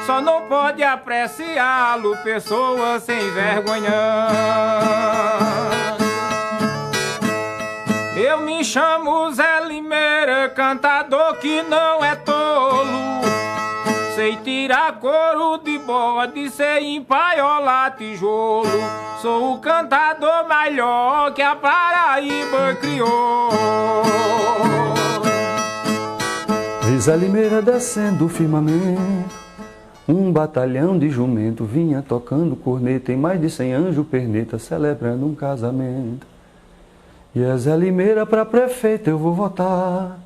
Só não pode apreciá-lo pessoa sem vergonha. Eu me chamo Zé Limeira, cantador que não é tolo. Sei tirar couro de bode, sei empaiolar tijolo. Sou o cantador melhor que a Paraíba criou. Zé Limeira descendo o firmamento, um batalhão de jumento vinha tocando corneta, e mais de 100 anjos perneta celebrando um casamento. E é Zé Limeira pra prefeito eu vou votar,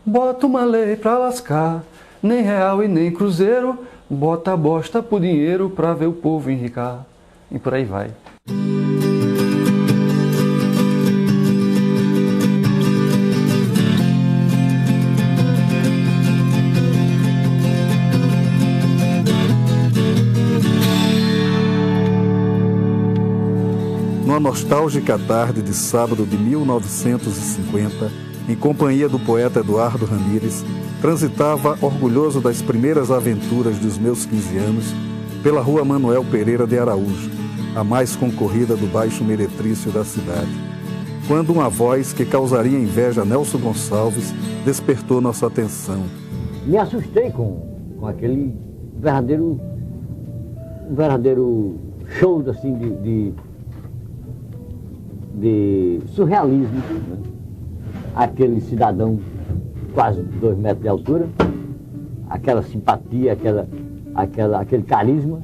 bota uma lei pra lascar, nem real e nem cruzeiro, bota a bosta pro dinheiro pra ver o povo enricar. E por aí vai. Numa nostálgica tarde de sábado de 1950, em companhia do poeta Eduardo Ramírez, transitava, orgulhoso das primeiras aventuras dos meus 15 anos, pela rua Manuel Pereira de Araújo, a mais concorrida do Baixo Meretrício da cidade, quando uma voz que causaria inveja a Nelson Gonçalves despertou nossa atenção. Me assustei com aquele verdadeiro show assim, de surrealismo, né? Aquele cidadão quase 2 metros de altura, aquela simpatia, aquele carisma,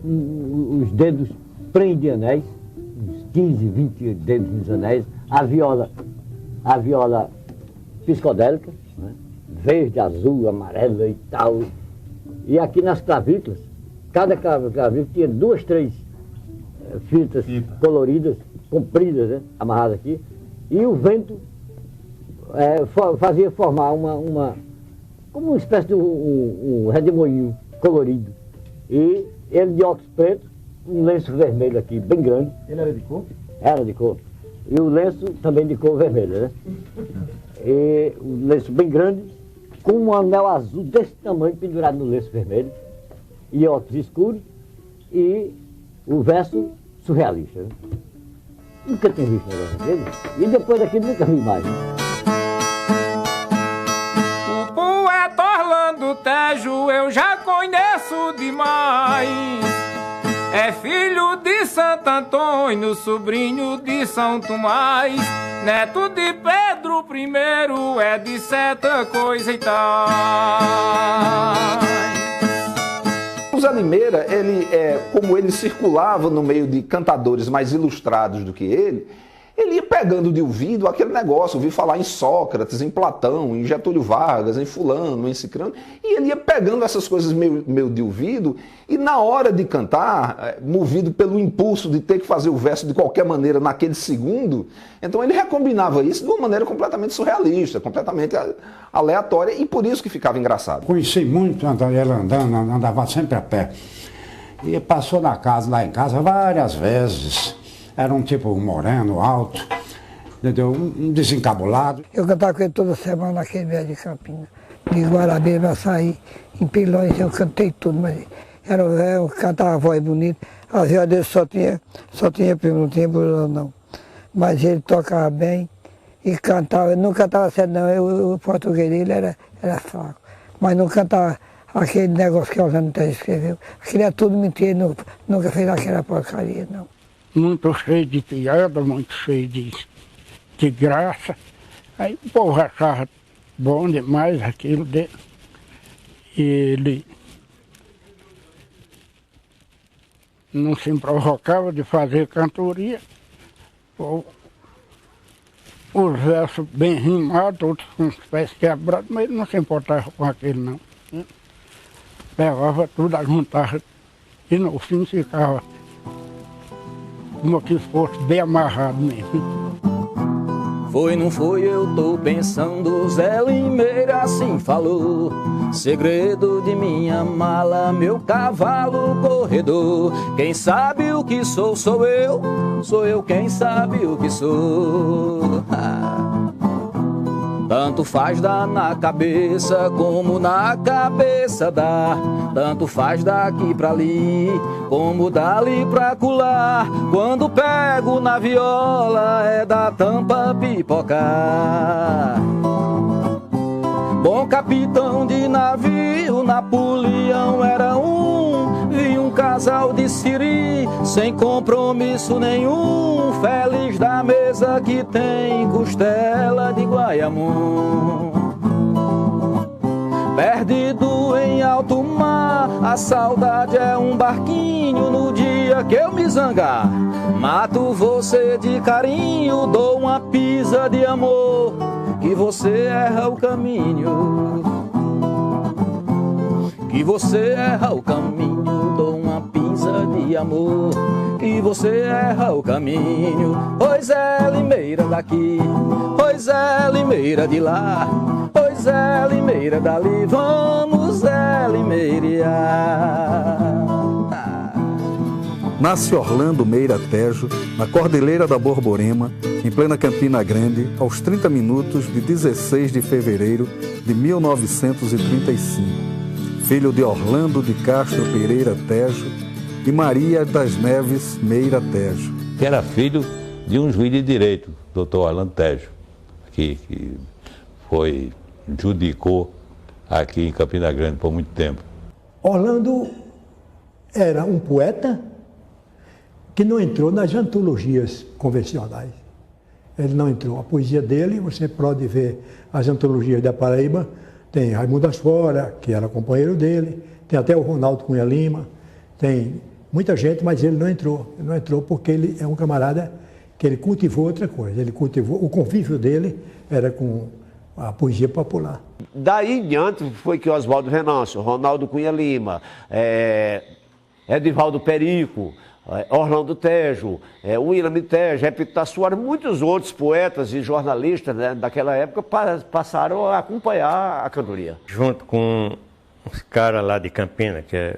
os dedos prendem anéis, uns 15, 20 dedos nos anéis, a viola psicodélica, né? Verde, azul, amarela e tal, e aqui nas clavículas, cada clavícula tinha 2, 3 fitas coloridas, compridas, né, amarradas aqui, e o vento fazia formar como uma espécie de um redemoinho colorido. E ele de óculos pretos, um lenço vermelho aqui, bem grande. Ele era de cor? Era de cor. E o lenço também de cor vermelha, né? E um lenço bem grande, com um anel azul desse tamanho pendurado no lenço vermelho, e óculos escuros, e o verso surrealista, né? Nunca tinha visto um negócio daquele, e depois daquilo nunca vi mais. O poeta Orlando Tejo eu já conheço demais. É filho de Santo Antônio, sobrinho de São Tomás, neto de Pedro I, é de certa coisa e tal. O Zé Limeira, como ele circulava no meio de cantadores mais ilustrados do que ele ia pegando de ouvido aquele negócio, ouvi falar em Sócrates, em Platão, em Getúlio Vargas, em fulano, em cicrano, e ele ia pegando essas coisas meio de ouvido, e na hora de cantar, movido pelo impulso de ter que fazer o verso de qualquer maneira naquele segundo, então ele recombinava isso de uma maneira completamente surrealista, completamente aleatória, e por isso que ficava engraçado. Conheci muito ela andava sempre a pé. E passou lá em casa várias vezes. Era um tipo moreno, alto, entendeu? Um desencabulado. Eu cantava com ele toda semana naquele viagem de Campinas. De Guarabira, Açaí, em Pilões, eu cantei tudo, mas eu cantava a voz bonita. A voz dele só tinha primo, não tinha violão não. Mas ele tocava bem e cantava, ele não cantava certo não, o português dele era fraco. Mas não cantava aquele negócio que o Orlando Tejo escreveu. Aquilo é tudo mentira, nunca fez aquela porcaria não. Muito cheio de piada, muito cheio de graça. Aí o povo achava bom demais aquilo dele. E ele não se provocava de fazer cantoria. Os versos bem rimados, outros com os pés quebrados, mas ele não se importava com aquele não. Pegava tudo, juntava e no fim ficava como que fosse bem amarrado mesmo. Foi, não foi, eu tô pensando, Zé Limeira assim falou. Segredo de minha mala, meu cavalo corredor. Quem sabe o que sou eu quem sabe o que sou. Tanto faz dar na cabeça como na cabeça dá. Tanto faz daqui pra ali como dali pra colar. Quando pego na viola é da tampa pipocar. Bom capitão de navio, Napoleão era um. Vi um casal de siri, sem compromisso nenhum. Feliz da mesa que tem costela de Guaiamum. Perdido em alto mar, a saudade é um barquinho. No dia que eu me zangar, mato você de carinho. Dou uma pisa de amor, que você erra o caminho. Que você erra o caminho. Dou uma pisa de amor, que você erra o caminho. Pois é Limeira daqui, pois é Limeira de lá, pois é Limeira dali, vamos limeirear. Nasce Orlando Meira Tejo, na Cordilheira da Borborema, em plena Campina Grande, aos 30 minutos de 16 de fevereiro de 1935. Filho de Orlando de Castro Pereira Tejo e Maria das Neves Meira Tejo. Que era filho de um juiz de direito, Dr. Orlando Tejo, que judicou aqui em Campina Grande por muito tempo. Orlando era um poeta que não entrou nas antologias convencionais. Ele não entrou. A poesia dele, você pode ver as antologias da Paraíba, tem Raimundo Asfora, que era companheiro dele, tem até o Ronaldo Cunha Lima, tem muita gente, mas ele não entrou. Ele não entrou porque ele é um camarada que ele cultivou outra coisa. Ele cultivou, o convívio dele era com a poesia popular. Daí em diante foi que Oswaldo Venâncio, Ronaldo Cunha Lima, Edivaldo Perico, Orlando Tejo, William Tejo, Epita Soares, muitos outros poetas e jornalistas, né, daquela época passaram a acompanhar a cantoria. Junto com os caras lá de Campina, que é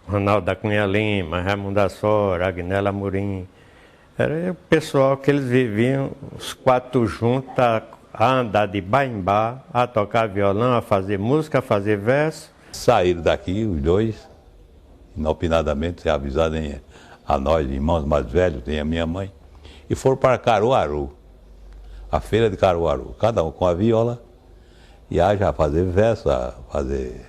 Ronaldo da Cunha Lima, Raimundo Asfora, Agnella Amorim, era o pessoal que eles viviam, os quatro juntos, a andar de bar em bar, a tocar violão, a fazer música, a fazer verso. Saíram daqui, os dois, inopinadamente, avisarem a nós, irmãos mais velhos, tem a minha mãe, e foram para Caruaru, a feira de Caruaru, cada um com a viola, e a já fazer verso, a fazer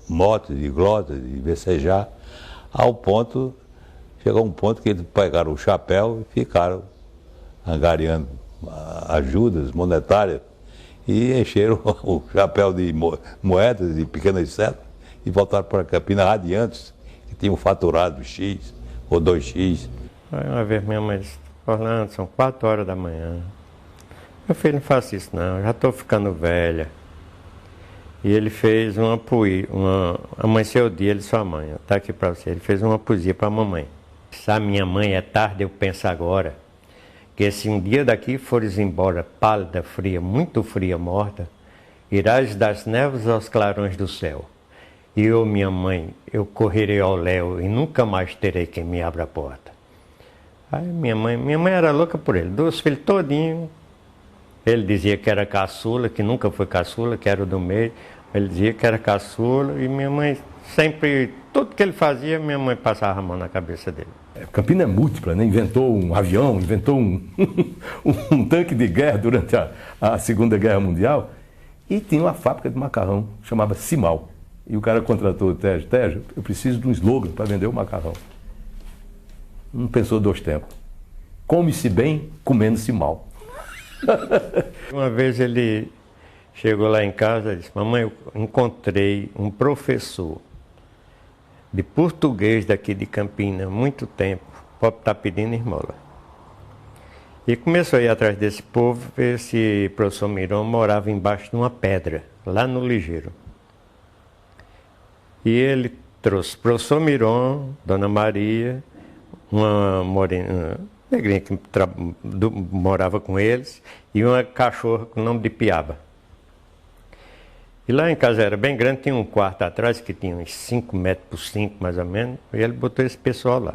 motes e glotas, e vecejar, chegou um ponto que eles pegaram o chapéu e ficaram angariando ajudas monetárias e encheram o chapéu de moedas e pequenas setas e voltaram para Campina radiantes, que tinham faturado X ou 2X. Aí uma vez minha mãe disse: Orlando, são 4 horas da manhã. Meu filho, não faça isso não, já estou ficando velha. E ele fez uma poesia, amanheceu o dia, ele, sua mãe, está aqui para você, ele fez uma poesia para a mamãe. Se a minha mãe é tarde, eu penso agora, que se um dia daqui fores embora, pálida, fria, muito fria, morta, irás das névoas aos clarões do céu. E eu, minha mãe, eu correrei ao léu e nunca mais terei quem me abra a porta. Aí minha mãe era louca por ele, 2 filhos todinhos. Ele dizia que era caçula, que nunca foi caçula, que era o do meio. Ele dizia que era caçula e minha mãe sempre, tudo que ele fazia, minha mãe passava a mão na cabeça dele. Campina é múltipla, né? Inventou um avião, inventou um tanque de guerra durante a Segunda Guerra Mundial e tinha uma fábrica de macarrão, chamava Simal. E o cara contratou o Tejo: Tejo, eu preciso de um slogan para vender o macarrão. Não pensou 2 tempos. Come-se bem, comendo-se mal. Uma vez ele chegou lá em casa e disse: mamãe, eu encontrei um professor de português daqui de Campina há muito tempo, o povo está pedindo esmola. E começou a ir atrás desse povo, esse professor Mirão morava embaixo de uma pedra, lá no Ligeiro. E ele trouxe o professor Miron, Dona Maria, uma morena, negrinha que morava com eles, e uma cachorra com o nome de Piaba. E lá em casa era bem grande, tinha um quarto atrás que tinha uns 5 metros por 5 mais ou menos, e ele botou esse pessoal lá.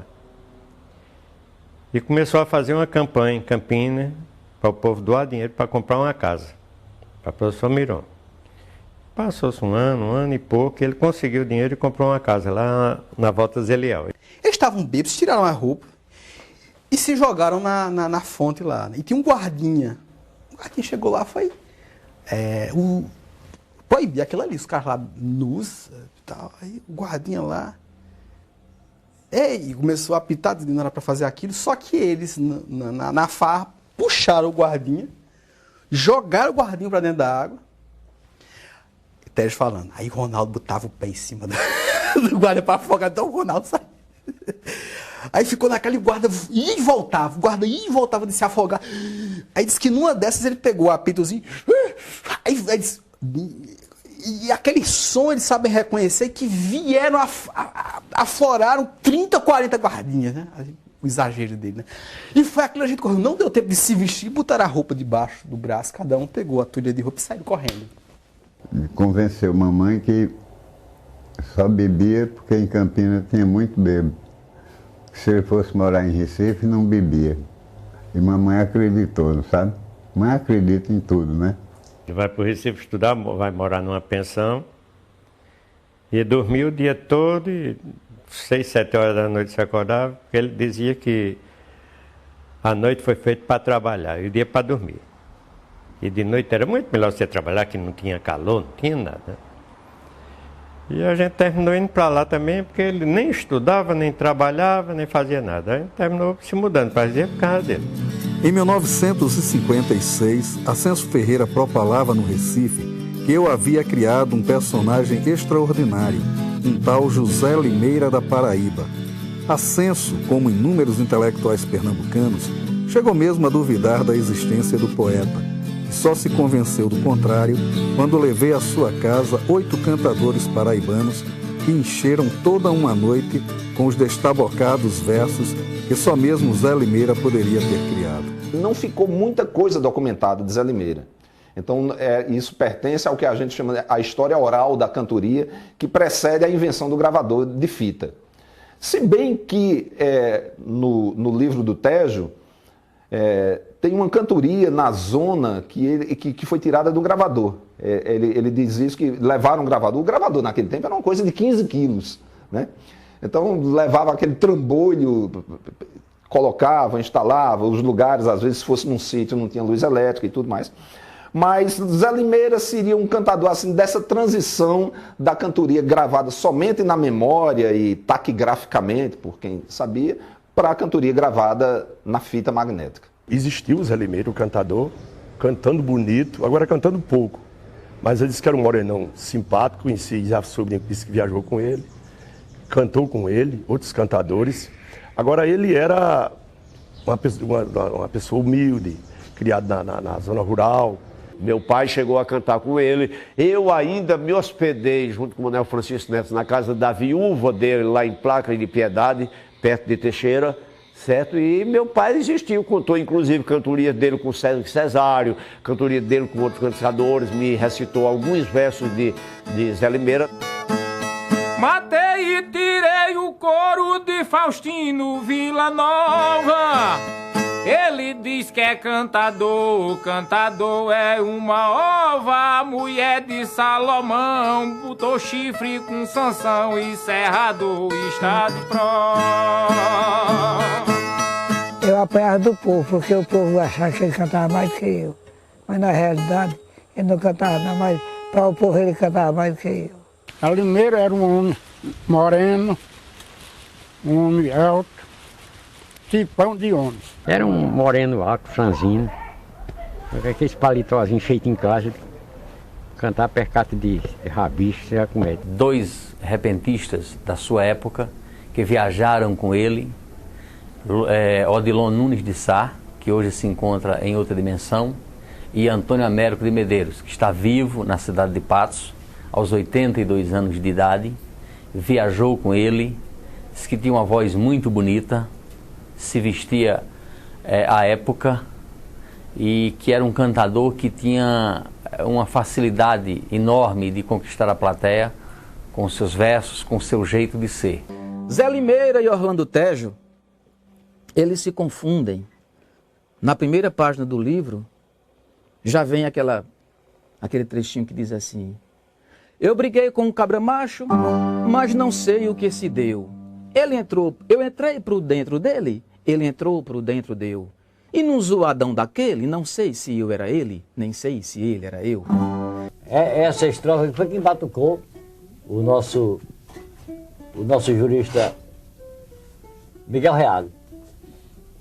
E começou a fazer uma campanha em Campina para o povo doar dinheiro para comprar uma casa, para o professor Miron. Passou-se um ano e pouco, ele conseguiu dinheiro e comprou uma casa lá na Volta Zeliel. Eles estavam bêbados, tiraram a roupa e se jogaram na fonte lá. Né? E tinha um guardinha. O guardinha chegou lá, foi... proibir aquilo ali, os caras lá nus e tal. Aí o guardinha lá... E começou a apitar, não era para fazer aquilo, só que eles, na farra, puxaram o guardinha, jogaram o guardinha para dentro da água. E Tejo falando. Aí o Ronaldo botava o pé em cima do guarda para afogar, então o Ronaldo saiu. Aí ficou naquela e o guarda ia e voltava, de se afogar. Aí disse que numa dessas ele pegou o apitozinho, aí disse... E aquele som eles sabem reconhecer que vieram, afloraram 30, 40 guardinhas, né? O exagero dele, né? E foi aquilo, a gente correu. Não deu tempo de se vestir, botaram a roupa debaixo do braço, cada um pegou a tulha de roupa e saiu correndo. Convenceu mamãe que só bebia porque em Campinas tinha muito bêbado. Se ele fosse morar em Recife, não bebia. E mamãe acreditou, sabe? Mãe acredita em tudo, né? Ele vai para o Recife estudar, vai morar numa pensão, ia dormir o dia todo e 6, 7 horas da noite se acordava, porque ele dizia que a noite foi feita para trabalhar e o dia para dormir. E de noite era muito melhor você trabalhar, que não tinha calor, não tinha nada. E a gente terminou indo para lá também, porque ele nem estudava, nem trabalhava, nem fazia nada. A gente terminou se mudando para Recife por causa dele. Em 1956, Ascenso Ferreira propalava no Recife que eu havia criado um personagem extraordinário, um tal José Limeira da Paraíba. Ascenso, como inúmeros intelectuais pernambucanos, chegou mesmo a duvidar da existência do poeta, e só se convenceu do contrário quando levei à sua casa 8 cantadores paraibanos que encheram toda uma noite com os destabocados versos que só mesmo Zé Limeira poderia ter criado. Não ficou muita coisa documentada de Zé Limeira. Então, isso pertence ao que a gente chama de a história oral da cantoria, que precede a invenção do gravador de fita. Se bem que no livro do Tejo, tem uma cantoria na zona que foi tirada do gravador. Ele diz isso, que levaram um gravador. O gravador naquele tempo era uma coisa de 15 quilos, né? Então levava aquele trambolho, colocava, instalava, os lugares, às vezes se fosse num sítio não tinha luz elétrica e tudo mais. Mas Zé Limeira seria um cantador assim, dessa transição da cantoria gravada somente na memória e taquigraficamente, por quem sabia, para a cantoria gravada na fita magnética. Existiu o Zé Limeira, o cantador, cantando bonito, agora cantando pouco. Mas ele disse que era um morenão simpático, conheci, já soube, disse que viajou com ele, cantou com ele, outros cantadores. Agora ele era uma pessoa humilde, criado na zona rural. Meu pai chegou a cantar com ele. Eu ainda me hospedei junto com o Manuel Francisco Neto na casa da viúva dele, lá em Placa de Piedade, perto de Teixeira, certo? E meu pai existiu, contou inclusive cantoria dele com Cesário, cantoria dele com outros cantadores, me recitou alguns versos de Zé Limeira. Matei e tirei o couro de Faustino Vila Nova. Ele diz que é cantador, cantador é uma ova. A mulher de Salomão botou chifre com Sansão e Serrador está de prova. Eu apanhava do povo, porque o povo achava que ele cantava mais que eu. Mas na realidade, ele não cantava nada mais. Para o povo ele cantava mais que eu. A Limeira era um homem moreno, um homem alto, tipão de homem. Era um moreno alto, franzino, com aqueles paletózinhos feitos em casa, cantar percate de rabicho, você já comete. 2 repentistas da sua época que viajaram com ele, Odilon Nunes de Sá, que hoje se encontra em outra dimensão, e Antônio Américo de Medeiros, que está vivo na cidade de Patos, aos 82 anos de idade, viajou com ele, disse que tinha uma voz muito bonita, se vestia à época e que era um cantador que tinha uma facilidade enorme de conquistar a plateia com seus versos, com seu jeito de ser. Zé Limeira e Orlando Tejo, eles se confundem na primeira página do livro, já vem aquele trechinho que diz assim: eu briguei com um cabra macho, mas não sei o que se deu. Eu entrei por dentro dele, ele entrou por dentro deu. E num zoadão daquele, não sei se eu era ele, nem sei se ele era eu. Essa estrofe foi quem batucou o nosso jurista Miguel Reale,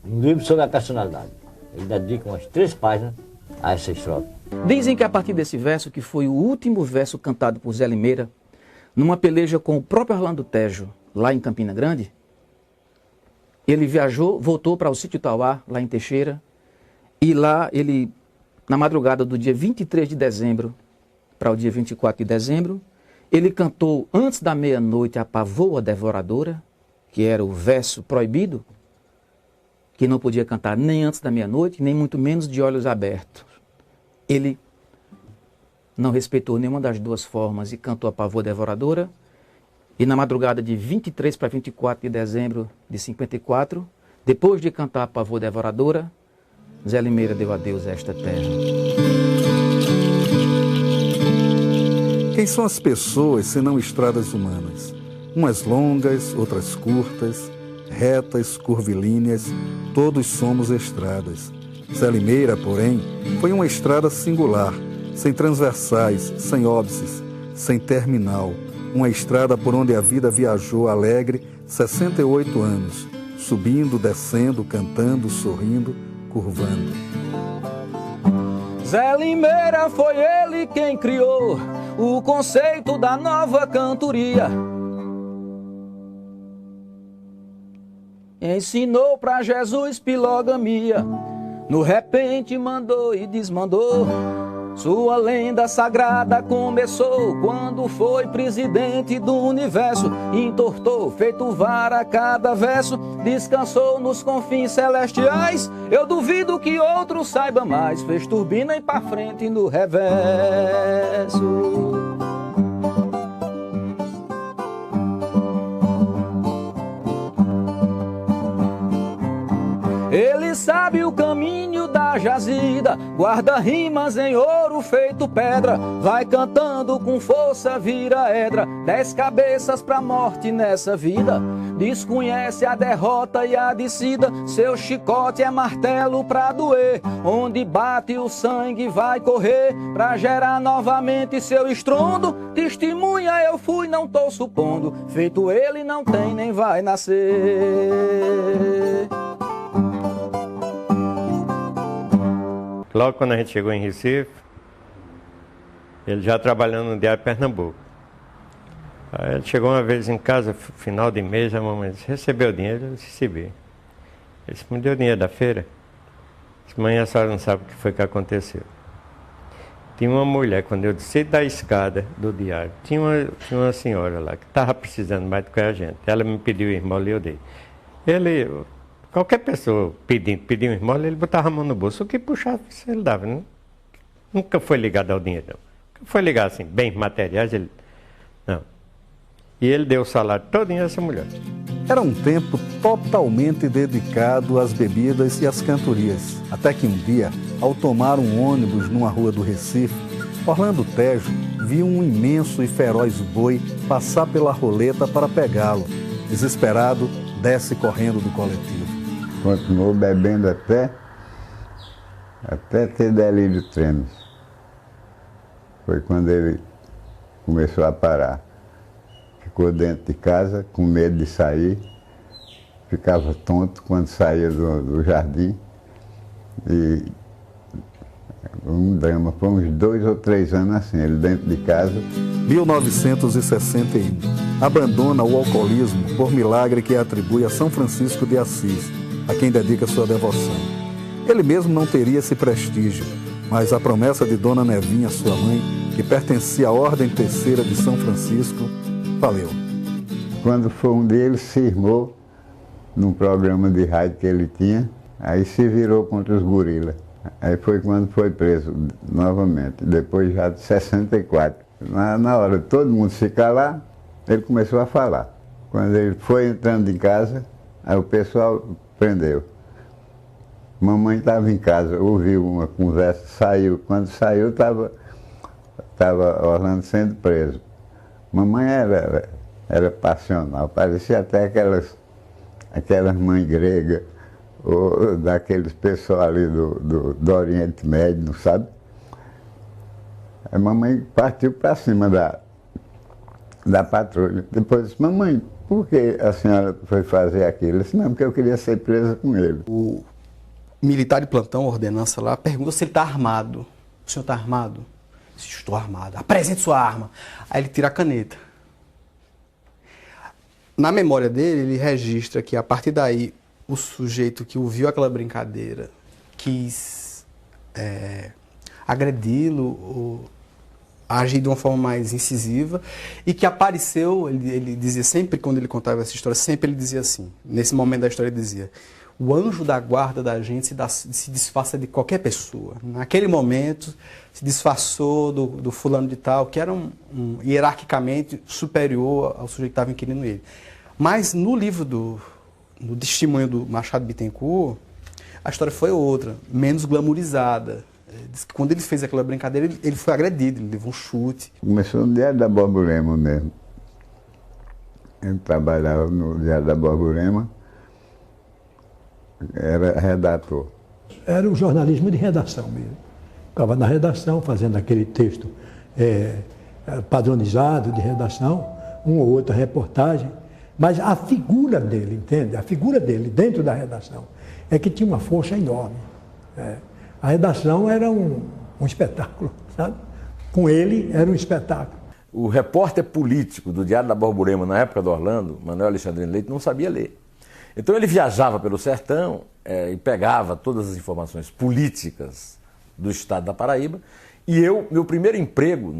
um livro sobre a personalidade. Ele dedica umas 3 páginas a essa estrofe. Dizem que a partir desse verso, que foi o último verso cantado por Zé Limeira, numa peleja com o próprio Orlando Tejo, lá em Campina Grande, ele viajou, voltou para o sítio Tauá, lá em Teixeira, e lá ele, na madrugada do dia 23 de dezembro para o dia 24 de dezembro, ele cantou antes da meia-noite a pavoa devoradora, que era o verso proibido, que não podia cantar nem antes da meia-noite, nem muito menos de olhos abertos. Ele não respeitou nenhuma das duas formas e cantou a pavoa devoradora. E na madrugada de 23 para 24 de dezembro de 54, depois de cantar a pavoa devoradora, Zé Limeira deu adeus a esta terra. Quem são as pessoas senão estradas humanas? Umas longas, outras curtas, retas, curvilíneas, todos somos estradas. Zé Limeira, porém, foi uma estrada singular, sem transversais, sem óbices, sem terminal. Uma estrada por onde a vida viajou alegre 68 anos, subindo, descendo, cantando, sorrindo, curvando. Zé Limeira foi ele quem criou o conceito da nova cantoria. Ensinou pra Jesus pilogamia, no repente mandou e desmandou. Sua lenda sagrada começou quando foi presidente do universo. Entortou, feito vara a cada verso, descansou nos confins celestiais. Eu duvido que outro saiba mais, fez turbina e pra frente no reverso. Ele sabe o caminho da jazida, guarda rimas em ouro feito pedra, vai cantando com força, vira edra, 10 cabeças pra morte nessa vida. Desconhece a derrota e a descida, seu chicote é martelo pra doer, onde bate o sangue vai correr, pra gerar novamente seu estrondo. Testemunha eu fui, não tô supondo, feito ele não tem nem vai nascer. Logo quando a gente chegou em Recife, ele já trabalhando no Diário Pernambuco. Aí ele chegou uma vez em casa, final de mês, a mamãe disse: recebeu o dinheiro? Eu disse: recebi. Ele disse: me deu o dinheiro da feira? Eu disse: mãe, a senhora não sabe o que foi que aconteceu. Tinha uma mulher, quando eu desci da escada do diário, tinha uma senhora lá que estava precisando mais do que a gente. Ela me pediu esmola e eu dei. Qualquer pessoa pediu esmola, ele botava a mão no bolso. O que puxava, ele dava. Né? Nunca foi ligado ao dinheiro, não. Nunca foi ligado assim, bens materiais, ele... Não. E ele deu o salário todinho a essa mulher. Era um tempo totalmente dedicado às bebidas e às cantorias. Até que um dia, ao tomar um ônibus numa rua do Recife, Orlando Tejo viu um imenso e feroz boi passar pela roleta para pegá-lo. Desesperado, desce correndo do coletivo. Continuou bebendo até ter delírio trêmulo. Foi quando ele começou a parar. Ficou dentro de casa, com medo de sair. Ficava tonto quando saía do jardim. E um drama, foi uns 2 ou 3 anos assim, ele dentro de casa. 1961. Abandona o alcoolismo por milagre que atribui a São Francisco de Assis, a quem dedica sua devoção. Ele mesmo não teria esse prestígio, mas a promessa de Dona Nevinha, sua mãe, que pertencia à Ordem Terceira de São Francisco, valeu. Quando foi um dia, ele se irmou num programa de rádio que ele tinha, aí se virou contra os gorilas. Aí foi quando foi preso novamente, depois já de 64. Na hora de todo mundo se calar, ele começou a falar. Quando ele foi entrando em casa, aí o pessoal prendeu. Mamãe estava em casa, ouviu uma conversa, saiu. Quando saiu, estava Orlando sendo preso. Mamãe era passional, parecia até aquelas mães gregas, ou daqueles pessoal ali do Oriente Médio, não sabe? A mamãe partiu para cima da patrulha. Depois disse, mamãe, por que a senhora foi fazer aquilo? Eu disse, não, porque eu queria ser presa com ele. O militar de plantão, ordenança lá, pergunta se ele está armado. O senhor está armado? Eu disse, estou armado. Apresente sua arma. Aí ele tira a caneta. Na memória dele, ele registra que a partir daí, o sujeito que ouviu aquela brincadeira quis agredi-lo ou agir de uma forma mais incisiva e que apareceu, ele dizia sempre, quando ele contava essa história, sempre ele dizia assim, nesse momento da história ele dizia, o anjo da guarda da gente se disfarça de qualquer pessoa. Naquele momento, se disfarçou do fulano de tal, que era hierarquicamente superior ao sujeito que estava inquirindo ele. Mas no livro no testemunho do Machado Bittencourt, a história foi outra, menos glamourizada. Diz que quando ele fez aquela brincadeira, ele foi agredido, ele levou um chute. Começou no Diário da Borborema mesmo. Ele trabalhava no Diário da Borborema, era redator. Era um jornalismo de redação mesmo. Ficava na redação, fazendo aquele texto padronizado de redação, uma ou outra reportagem, mas a figura dele, entende? A figura dele dentro da redação é que tinha uma força enorme. A redação era um espetáculo, sabe? Com ele era um espetáculo. O repórter político do Diário da Borborema, na época do Orlando, Manuel Alexandrino Leite, não sabia ler. Então ele viajava pelo sertão e pegava todas as informações políticas do estado da Paraíba. E meu primeiro emprego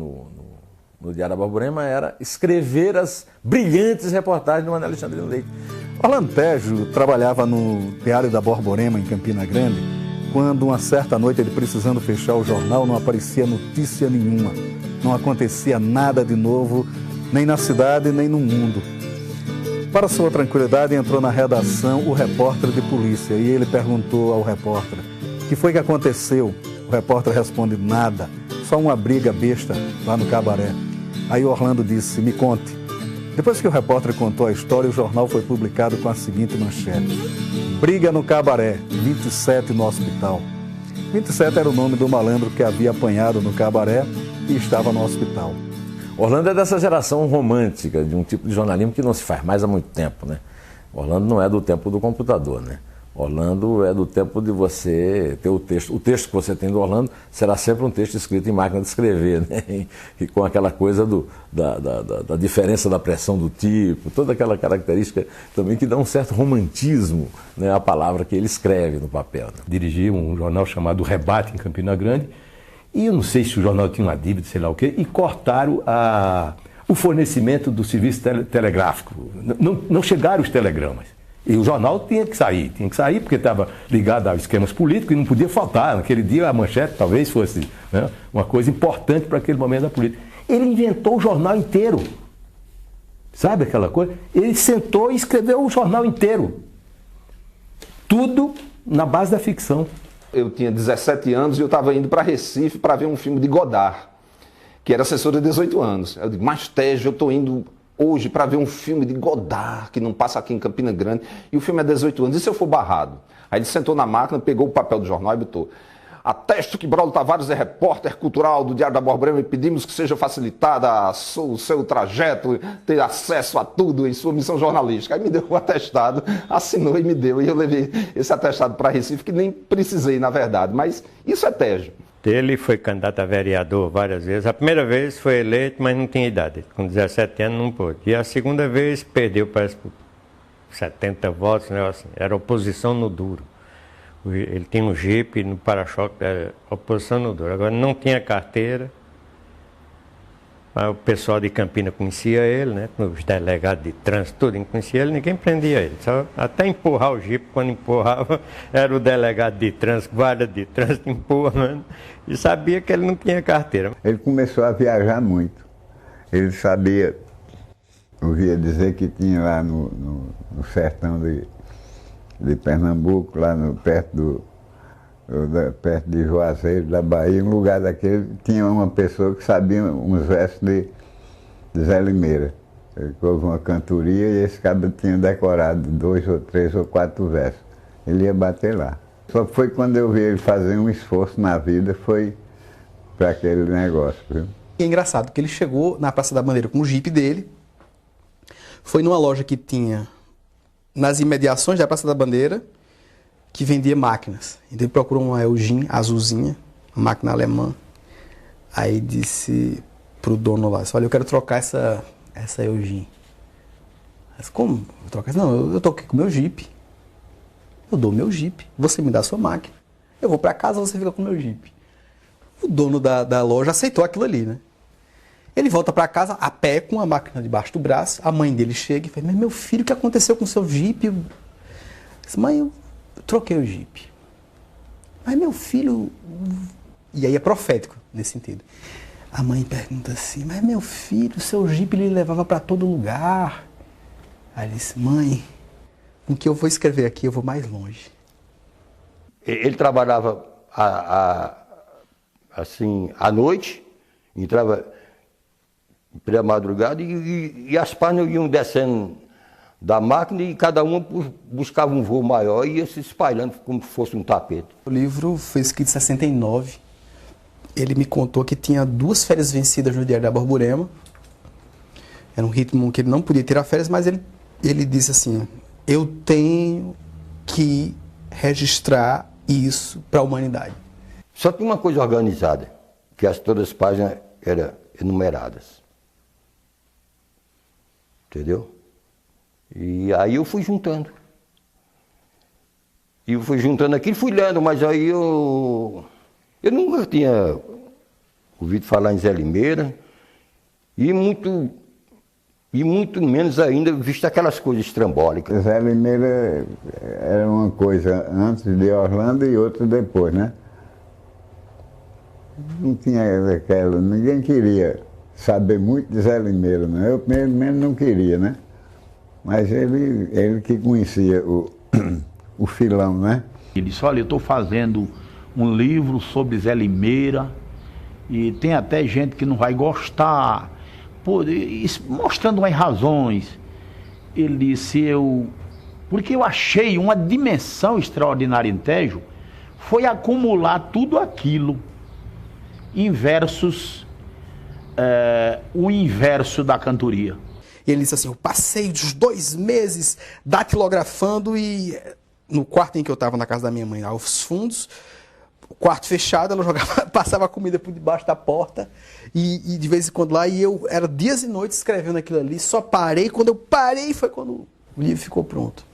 no Diário da Borborema era escrever as brilhantes reportagens do Manuel Alexandrino Leite. Orlando Tejo trabalhava no Diário da Borborema, em Campina Grande, quando uma certa noite ele, precisando fechar o jornal, não aparecia notícia nenhuma. Não acontecia nada de novo, nem na cidade, nem no mundo. Para sua tranquilidade, entrou na redação o repórter de polícia e ele perguntou ao repórter, o que foi que aconteceu? O repórter responde, nada, só uma briga besta lá no cabaré. Aí Orlando disse, me conte. Depois que o repórter contou a história, o jornal foi publicado com a seguinte manchete. Briga no cabaré, 27 no hospital. 27 era o nome do malandro que havia apanhado no cabaré e estava no hospital. Orlando é dessa geração romântica, de um tipo de jornalismo que não se faz mais há muito tempo, né? Orlando não é do tempo do computador, né? Orlando é do tempo de você ter o texto. O texto que você tem do Orlando será sempre um texto escrito em máquina de escrever, né? E com aquela coisa da diferença da pressão do tipo, toda aquela característica também que dá um certo romantismo, né, à palavra que ele escreve no papel. Né? Dirigi um jornal chamado Rebate, em Campina Grande, e eu não sei se o jornal tinha uma dívida, sei lá o quê, e cortaram o fornecimento do serviço telegráfico. Não chegaram os telegramas. E o jornal tinha que sair porque estava ligado a esquemas políticos e não podia faltar. Naquele dia a manchete talvez fosse, né, uma coisa importante para aquele momento da política. Ele inventou o jornal inteiro. Sabe aquela coisa? Ele sentou e escreveu o jornal inteiro. Tudo na base da ficção. Eu tinha 17 anos e eu estava indo para Recife para ver um filme de Godard, que era assessor de 18 anos. Eu digo, mas Tejo, eu estou indo hoje para ver um filme de Godard, que não passa aqui em Campina Grande, e o filme é 18 anos, e se eu for barrado? Aí ele sentou na máquina, pegou o papel do jornal e botou, atesto que Braulio Tavares é repórter cultural do Diário da Borborema e pedimos que seja facilitada o seu trajeto, ter acesso a tudo em sua missão jornalística. Aí me deu o atestado, assinou e me deu, e eu levei esse atestado para Recife, que nem precisei, na verdade, mas isso é Tejo. Ele foi candidato a vereador várias vezes. A primeira vez foi eleito, mas não tinha idade. Com 17 anos não pôde. E a segunda vez perdeu, parece, por 70 votos, né, assim. Era oposição no duro. Ele tinha um jipe no para-choque, era oposição no duro. Agora não tinha carteira. O pessoal de Campina conhecia ele, né? Os delegados de trânsito, tudo conhecia ele, ninguém prendia ele. Só até empurrar o jipe, quando empurrava, era o delegado de trânsito, guarda de trânsito empurrando, e sabia que ele não tinha carteira. Ele começou a viajar muito. Ele sabia, ouvia dizer que tinha lá no sertão de Pernambuco, lá perto perto de Juazeiro, da Bahia, um lugar daquele, tinha uma pessoa que sabia uns versos de Zé Limeira. Houve uma cantoria e esse cara tinha decorado 2 ou 3 ou 4 versos. Ele ia bater lá. Só foi quando eu vi ele fazer um esforço na vida, foi para aquele negócio, viu? E é engraçado que ele chegou na Praça da Bandeira com o jipe dele, foi numa loja que tinha nas imediações da Praça da Bandeira, que vendia máquinas. Então ele procurou uma Elgin azulzinha, uma máquina alemã. Aí disse pro dono lá, olha, eu quero trocar essa Elgin. Disse, como? Vou trocar? Não, eu tô aqui com o meu jipe. Eu dou o meu jipe, você me dá a sua máquina. Eu vou para casa, você fica com o meu jipe. O dono da loja aceitou aquilo ali, né? Ele volta para casa a pé com a máquina debaixo do braço. A mãe dele chega e fala, mas meu filho, o que aconteceu com o seu jipe? Eu disse, mãe, eu troquei o jipe. Mas meu filho... E aí é profético nesse sentido. A mãe pergunta assim, mas meu filho, o seu jipe ele levava para todo lugar. Aí ele disse, mãe, com o que eu vou escrever aqui eu vou mais longe. Ele trabalhava assim, à noite, entrava pré-madrugada e as páginas iam descendo da máquina e cada uma buscava um voo maior e ia se espalhando como se fosse um tapete. O livro foi escrito em 69. Ele me contou que tinha 2 férias vencidas no Diário da Borborema. Era um ritmo que ele não podia tirar férias, mas ele disse assim, eu tenho que registrar isso para a humanidade. Só tinha uma coisa organizada, que todas as páginas eram enumeradas. Entendeu? E aí eu fui juntando. E eu fui juntando aquilo, fui lendo, mas aí eu nunca tinha ouvido falar em Zé Limeira e muito menos ainda visto aquelas coisas estrambólicas. Zé Limeira era uma coisa antes de Orlando e outra depois, né? Não tinha aquela, ninguém queria saber muito de Zé Limeira, né? Eu mesmo não queria, né? Mas ele que conhecia o filão, né? Ele disse, olha, eu estou fazendo um livro sobre Zé Limeira e tem até gente que não vai gostar, mostrando umas razões. Ele disse, porque eu achei uma dimensão extraordinária em Tejo, foi acumular tudo aquilo em versos, o inverso da cantoria. E ele disse assim, eu passei os 2 meses datilografando e no quarto em que eu estava na casa da minha mãe, aos fundos, o quarto fechado, ela passava a comida por debaixo da porta e de vez em quando lá, e eu era dias e noites escrevendo aquilo ali, só parei, quando eu parei foi quando o livro ficou pronto.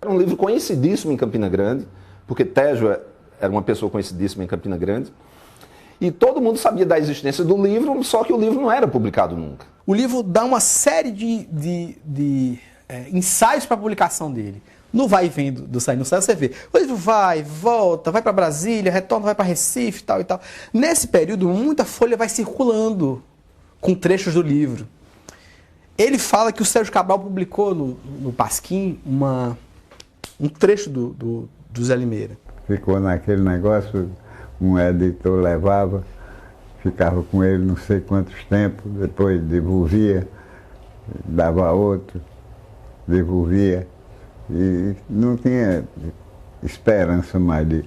Era um livro conhecidíssimo em Campina Grande, porque Tejo era uma pessoa conhecidíssima em Campina Grande, e todo mundo sabia da existência do livro, só que o livro não era publicado nunca. O livro dá uma série de ensaios para a publicação dele. No vai e vem do Sai no Céu, você vê. O livro vai, volta, vai para Brasília, retorna, vai para Recife, tal e tal. Nesse período, muita folha vai circulando com trechos do livro. Ele fala que o Sérgio Cabral publicou no Pasquim um trecho do Zé Limeira. Ficou naquele negócio, um editor levava, ficava com ele não sei quantos tempos, depois devolvia, dava outro, devolvia. E não tinha esperança mais de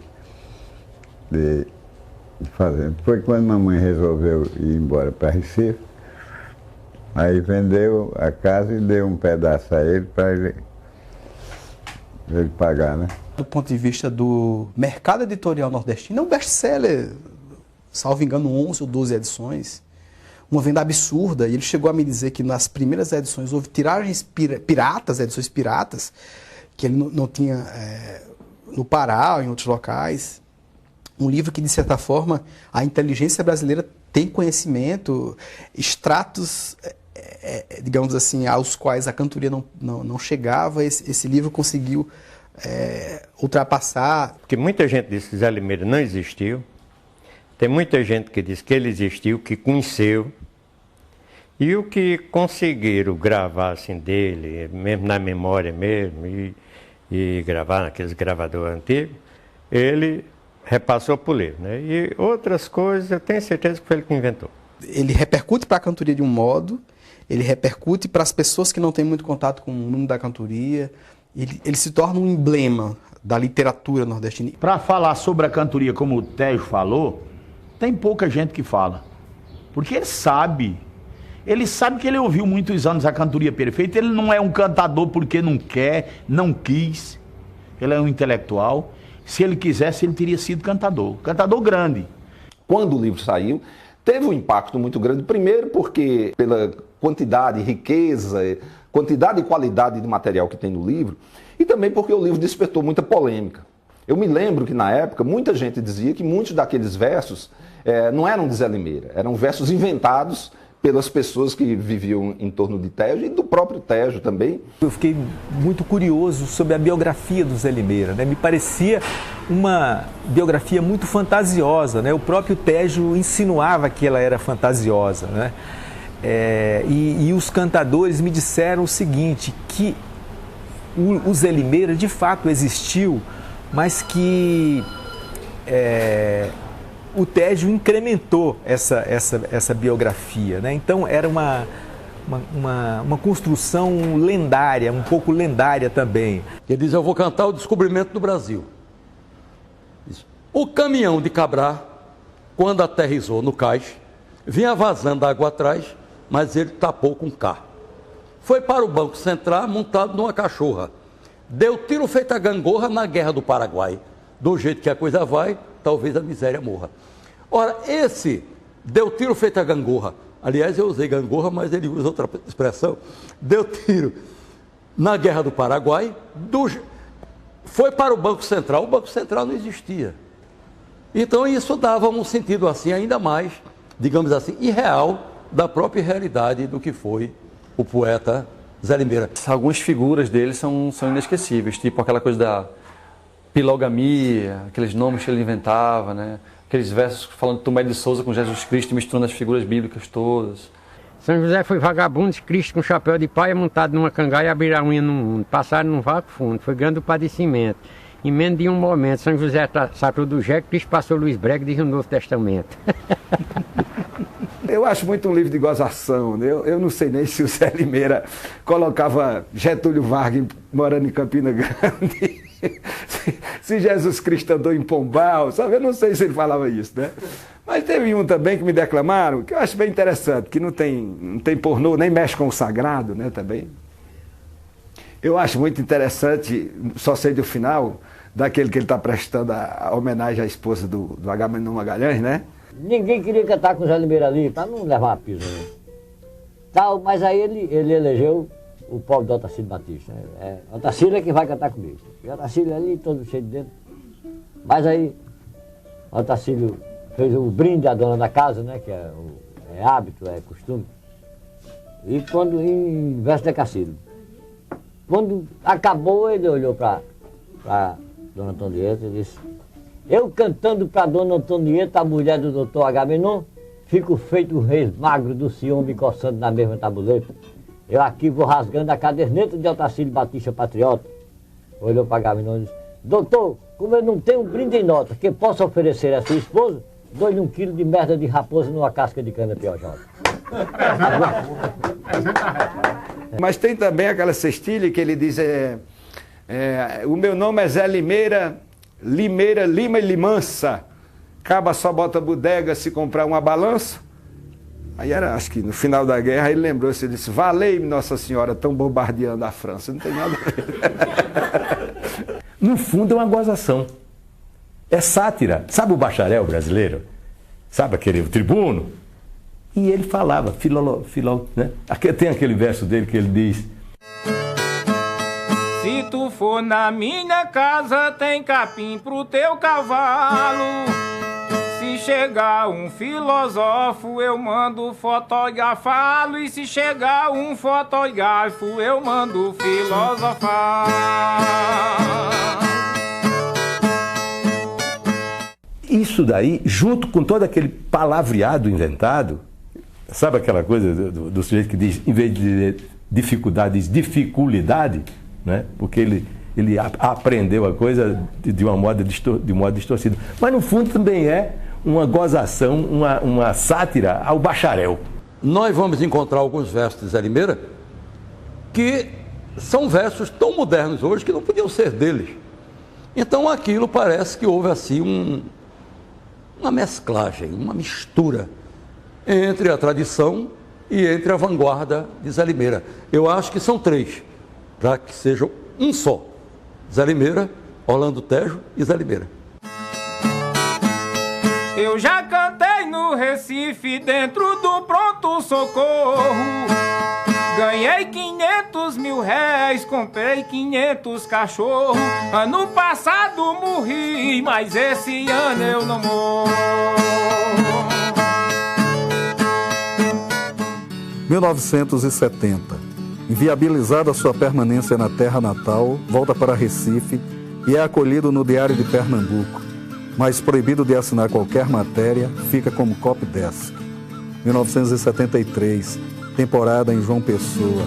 fazer. Foi quando mamãe resolveu ir embora para Recife, aí vendeu a casa e deu um pedaço a ele para ele pagar, né? Do ponto de vista do mercado editorial nordestino, é um best-seller, salvo engano, 11 ou 12 edições. Uma venda absurda, e ele chegou a me dizer que nas primeiras edições houve tiragens piratas, edições piratas, que ele não tinha no Pará ou em outros locais. Um livro que, de certa forma, a inteligência brasileira tem conhecimento, extratos, digamos assim, aos quais a cantoria não chegava. Esse livro conseguiu ultrapassar. Porque muita gente diz que Zé Limeira não existiu. Tem muita gente que diz que ele existiu, que conheceu. E o que conseguiram gravar assim dele, mesmo na memória mesmo, e gravar naqueles gravadores antigos, ele repassou para o livro, né? E outras coisas eu tenho certeza que foi ele que inventou. Ele repercute para a cantoria de um modo, ele repercute para as pessoas que não têm muito contato com o mundo da cantoria, ele se torna um emblema da literatura nordestina. Para falar sobre a cantoria, como o Tejo falou, tem pouca gente que fala. Porque ele sabe que ele ouviu muitos anos a cantoria perfeita, ele não é um cantador porque não quer, não quis, ele é um intelectual. Se ele quisesse, ele teria sido cantador grande. Quando o livro saiu, teve um impacto muito grande, primeiro porque pela quantidade, riqueza, quantidade e qualidade de material que tem no livro, e também porque o livro despertou muita polêmica. Eu me lembro que na época muita gente dizia que muitos daqueles versos não eram de Zé Limeira, eram versos inventados pelas pessoas que viviam em torno de Tejo e do próprio Tejo também. Eu fiquei muito curioso sobre a biografia do Zé Limeira, né? Me parecia uma biografia muito fantasiosa, né? O próprio Tejo insinuava que ela era fantasiosa, né? E os cantadores me disseram o seguinte, que o Zé Limeira de fato existiu, mas que o Tejo incrementou essa biografia, né? Então era uma construção lendária, um pouco lendária também. Ele diz, eu vou cantar o descobrimento do Brasil. O caminhão de Cabrá, quando aterrissou no cais, vinha vazando água atrás, mas ele tapou com K. Foi para o Banco Central montado numa cachorra. Deu tiro feito a gangorra na Guerra do Paraguai. Do jeito que a coisa vai, talvez a miséria morra. Ora, esse deu tiro feito a gangorra. Aliás, eu usei gangorra, mas ele usa outra expressão. Deu tiro na Guerra do Paraguai, foi para o Banco Central. O Banco Central não existia. Então, isso dava um sentido assim, ainda mais, digamos assim, irreal da própria realidade do que foi o poeta Zé Limeira. Algumas figuras dele são inesquecíveis, tipo aquela coisa da pilogamia, aqueles nomes que ele inventava, né? Aqueles versos falando de Tomé de Souza com Jesus Cristo, misturando as figuras bíblicas todas. São José foi vagabundo, Cristo com chapéu de paia, montado numa cangaia, abrir a unha no mundo. Passaram num vácuo fundo, foi grande o padecimento. Em menos de um momento, São José sacou do jegue, Cristo passou Luiz Brega, diz o Novo Testamento. Eu acho muito um livro de gozação, né? Eu não sei nem se o Zé Limeira colocava Getúlio Vargas morando em Campina Grande, se Jesus Cristo andou em Pombal, sabe? Eu não sei se ele falava isso, né? Mas teve um também que me declamaram, que eu acho bem interessante, que não tem pornô, nem mexe com o sagrado, né, também. Eu acho muito interessante, só sei do final, daquele que ele está prestando a homenagem à esposa do Agamenon Magalhães, né? Ninguém queria cantar com o Zé Limeira ali, para não levar a piso, né? Tal, mas aí ele elegeu o pobre do Otacílio Batista. Otacílio é que vai cantar comigo. E Otacílio ali, todo cheio de dentro. Mas aí, Otacílio fez o brinde à dona da casa, né? Que é hábito, é costume. E quando, em verso de Cacilho. Quando acabou, ele olhou para Dona Antonieta e disse: eu cantando para Dona Antonieta, a mulher do doutor Agamenon, fico feito o rei magro do Sion me coçando na mesma tabuleta. Eu aqui vou rasgando a caderneta de Otacílio Batista Patriota. Olhou para Agamenon e disse: doutor, como eu não tenho um brinde em nota que possa oferecer a sua esposa, dou-lhe 1 quilo de merda de raposa numa casca de cana piojota. Mas tem também aquela cestilha que ele diz, o meu nome é Zé Limeira, Limeira, Lima e Limança, caba só bota bodega se comprar uma balança. Aí era, acho que no final da guerra, ele lembrou-se, ele disse: valei-me Nossa Senhora, tão bombardeando a França. Não tem nada a ver. No fundo é uma gozação, é sátira. Sabe o bacharel brasileiro? Sabe aquele tribuno? E ele falava, né? Tem aquele verso dele que ele diz: se tu for na minha casa, tem capim pro teu cavalo. Se chegar um filósofo, eu mando fotografá-lo. E se chegar um fotógrafo, eu mando filosofar. Isso daí, junto com todo aquele palavreado inventado, sabe aquela coisa do sujeito que diz, em vez de dificuldade, diz dificuldade, né? Porque ele ele aprendeu a coisa de um modo distorcido. Mas no fundo também é uma gozação, uma sátira ao bacharel. Nós vamos encontrar alguns versos de Zé Limeira que são versos tão modernos hoje que não podiam ser deles. Então aquilo parece que houve assim uma mesclagem, uma mistura entre a tradição e entre a vanguarda de Zé Limeira. Eu acho que são três, para que sejam um só. Zé Limeira, Orlando Tejo e Zé Limeira. Eu já cantei no Recife dentro do pronto-socorro. Ganhei 500 mil réis, comprei 500 cachorros. Ano passado morri, mas esse ano eu não morro. 1970. Inviabilizada sua permanência na terra natal, volta para Recife e é acolhido no Diário de Pernambuco, mas proibido de assinar qualquer matéria, fica como copy desk. 1973, temporada em João Pessoa.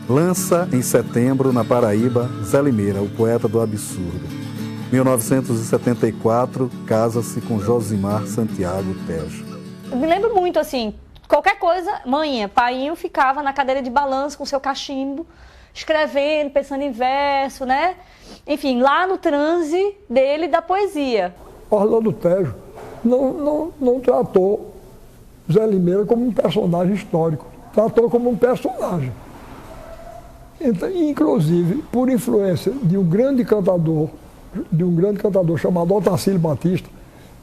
Lança em setembro, na Paraíba, Zé Limeira, o poeta do absurdo. 1974, casa-se com Josimar Santiago Tejo. Eu me lembro muito, assim, qualquer coisa, manhã, paiinho ficava na cadeira de balanço com seu cachimbo, escrevendo, pensando em verso, né? Enfim, lá no transe dele da poesia. Orlando Tejo não tratou Zé Limeira como um personagem histórico, tratou como um personagem. Então, inclusive, por influência de um grande cantador chamado Otacílio Batista,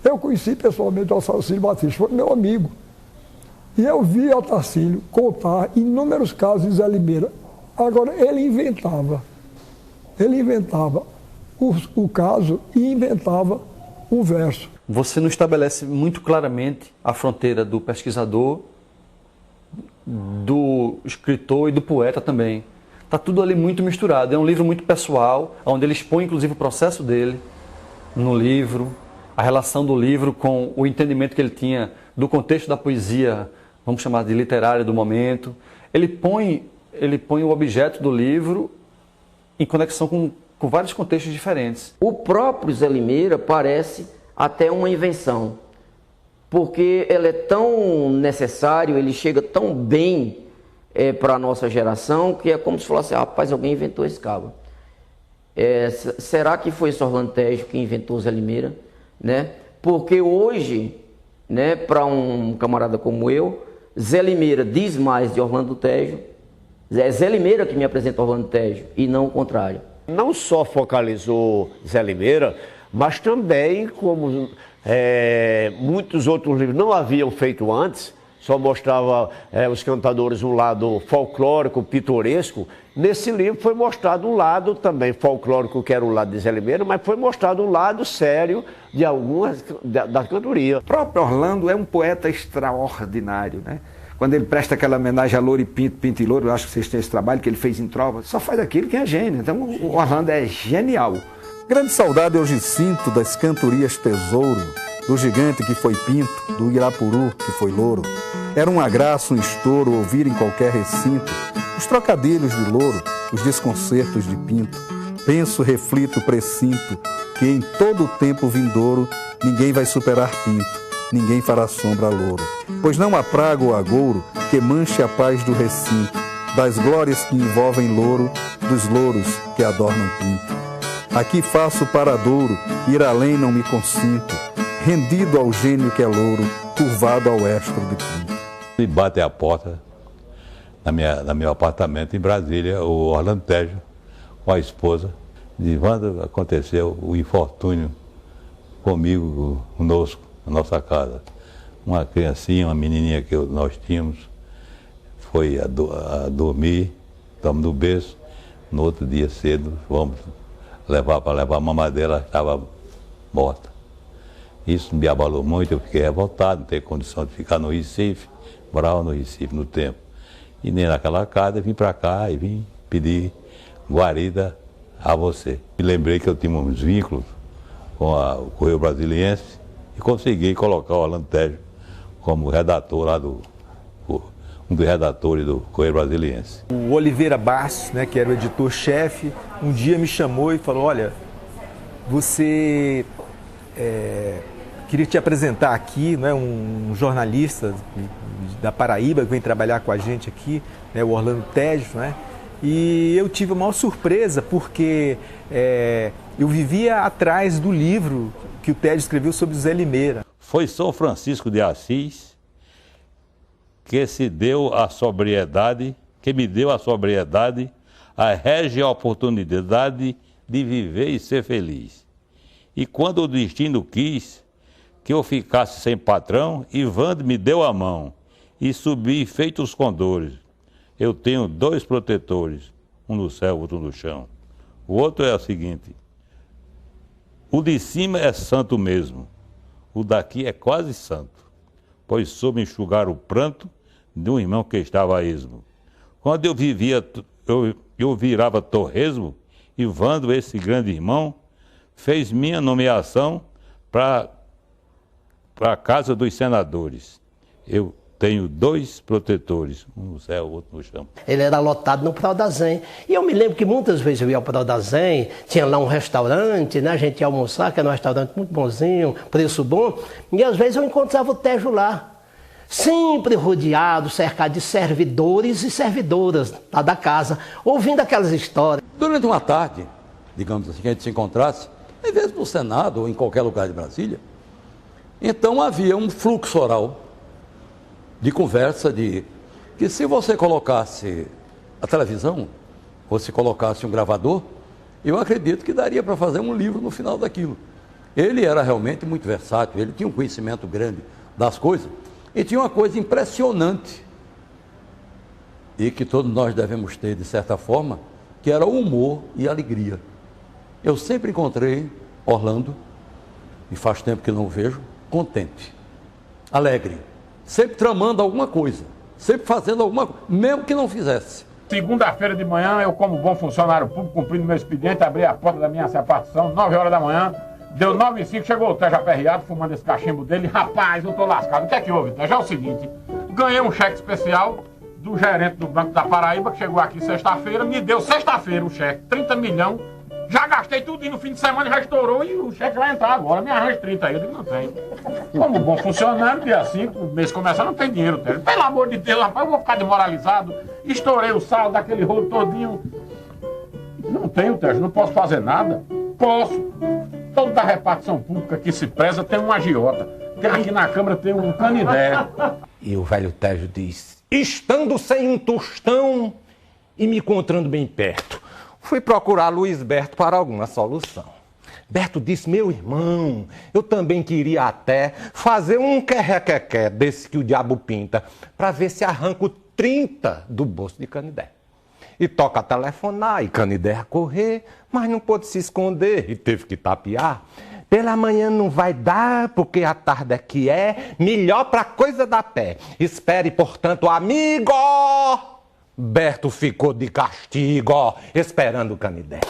eu conheci pessoalmente o Otacílio Batista, foi meu amigo. E eu vi Otacílio contar inúmeros casos de Zé Limeira. Agora, ele inventava o caso e inventava um verso. Você não estabelece muito claramente a fronteira do pesquisador, do escritor e do poeta também. Está tudo ali muito misturado. É um livro muito pessoal, onde ele expõe inclusive o processo dele no livro, a relação do livro com o entendimento que ele tinha do contexto da poesia, vamos chamar de literária do momento. Ele põe o objeto do livro em conexão com vários contextos diferentes. O próprio Zé Limeira parece até uma invenção, porque ele é tão necessário, ele chega tão bem para a nossa geração, que é como se falasse, rapaz, alguém inventou esse cabo. Será que foi esse Orlando Tejo que inventou Zé Limeira? Né? Porque hoje, né, para um camarada como eu, Zé Limeira diz mais de Orlando Tejo, é Zé Limeira que me apresenta Orlando Tejo, e não o contrário. Não só focalizou Zé Limeira, mas também, como muitos outros livros não haviam feito antes, só mostrava os cantadores um lado folclórico, pitoresco. Nesse livro foi mostrado um lado também folclórico, que era o lado de Zé Limeira, mas foi mostrado um lado sério de algumas da cantoria. O próprio Orlando é um poeta extraordinário, né? Quando ele presta aquela homenagem a Louro e Pinto, Pinto e Louro, eu acho que vocês têm esse trabalho que ele fez em trova, só faz aquilo que é gênio. Então o Orlando é genial. Grande saudade hoje sinto das cantorias Tesouro, do gigante que foi Pinto, do Irapuru que foi Louro. Era um agraço, um estouro ouvir em qualquer recinto os trocadilhos de Louro, os desconcertos de Pinto. Penso, reflito, presinto que em todo o tempo vindouro ninguém vai superar Pinto, ninguém fará sombra a Louro. Pois não há praga ou agouro que manche a paz do recinto, das glórias que envolvem Louro, dos louros que adornam Pinto. Aqui faço paradouro, ir além não me consinto, rendido ao gênio que é Louro, curvado ao estro de Pinto. E bate a porta na meu apartamento em Brasília, o Orlando Tejo, com a esposa. Quando aconteceu o infortúnio comigo, conosco, na nossa casa. Uma criancinha, uma menininha que nós tínhamos, foi a dormir, estamos no berço. No outro dia cedo, vamos levar a mamadeira, ela estava morta. Isso me abalou muito, eu fiquei revoltado, não tenho condição de ficar no Recife, morava no Recife no tempo. E nem naquela casa, vim para cá e vim pedir guarida a você. Me lembrei que eu tinha uns vínculos com o Correio Brasiliense e consegui colocar o Orlando Tejo como redator lá do um dos redatores do Correio Brasiliense. O Oliveira Bastos, né, que era o editor-chefe, um dia me chamou e falou, olha, você queria te apresentar aqui, né, um jornalista da Paraíba que vem trabalhar com a gente aqui, né, o Orlando Tejo, né? E eu tive a maior surpresa porque eu vivia atrás do livro que o Tejo escreveu sobre o Zé Limeira. Foi São Francisco de Assis que me deu a sobriedade, a régia oportunidade de viver e ser feliz. E quando o destino quis que eu ficasse sem patrão, Ivandro me deu a mão e subi feito os condores. Eu tenho 2 protetores, um no céu, outro no chão. O outro é o seguinte, o de cima é santo mesmo, o daqui é quase santo, pois soube enxugar o pranto de um irmão que estava a esmo. Quando eu virava torresmo, Ivandro, esse grande irmão, fez minha nomeação para a Casa dos Senadores. Eu tenho 2 protetores, um no céu, outro no chão. Ele era lotado no Prau da Zen. E eu me lembro que muitas vezes eu ia ao Prau da Zen, tinha lá um restaurante, né? A gente ia almoçar, que era um restaurante muito bonzinho, preço bom, e às vezes eu encontrava o Tejo lá. Sempre rodeado, cercado de servidores e servidoras lá da casa, ouvindo aquelas histórias. Durante uma tarde, digamos assim, que a gente se encontrasse, às vezes no Senado ou em qualquer lugar de Brasília, então havia um fluxo oral de conversa que se você colocasse a televisão, ou se colocasse um gravador, eu acredito que daria para fazer um livro no final daquilo. Ele era realmente muito versátil, ele tinha um conhecimento grande das coisas, e tinha uma coisa impressionante, e que todos nós devemos ter de certa forma, que era o humor e a alegria. Eu sempre encontrei Orlando, e faz tempo que não o vejo, contente, alegre, sempre tramando alguma coisa, sempre fazendo alguma coisa, mesmo que não fizesse. Segunda-feira de manhã, eu como bom funcionário público, cumprindo meu expediente, abri a porta da minha repartição, 9 horas da manhã, deu 9h05, chegou o Tejo aperreado, fumando esse cachimbo dele. Rapaz, eu tô lascado. O que é que houve, Tejo? É o seguinte, ganhei um cheque especial do gerente do Banco da Paraíba, que chegou aqui sexta-feira, me deu sexta-feira o cheque, 30 milhões, já gastei tudo e no fim de semana já estourou e o cheque vai entrar agora, me arranja 30 aí, eu digo, não tem. Como bom funcionário, dia 5, o mês começando, não tem dinheiro, Tejo. Pelo amor de Deus, rapaz, eu vou ficar desmoralizado, estourei o saldo daquele rolo todinho. Não tenho, Tejo, não posso fazer nada. Posso. Toda repartição pública que se preza tem um agiota. Aqui na Câmara tem um canidé. E o velho Tejo diz, estando sem um tostão e me encontrando bem perto, fui procurar Luiz Berto para alguma solução. Berto disse, meu irmão, eu também queria até fazer um querrequequé desse que o diabo pinta, para ver se arranco 30 do bolso de Canidé. E toca a telefonar, e Canidé a correr, mas não pôde se esconder e teve que tapear. Pela manhã não vai dar, porque a tarde é que é melhor pra coisa da pé. Espere, portanto, amigo! Berto ficou de castigo, esperando o Canidé.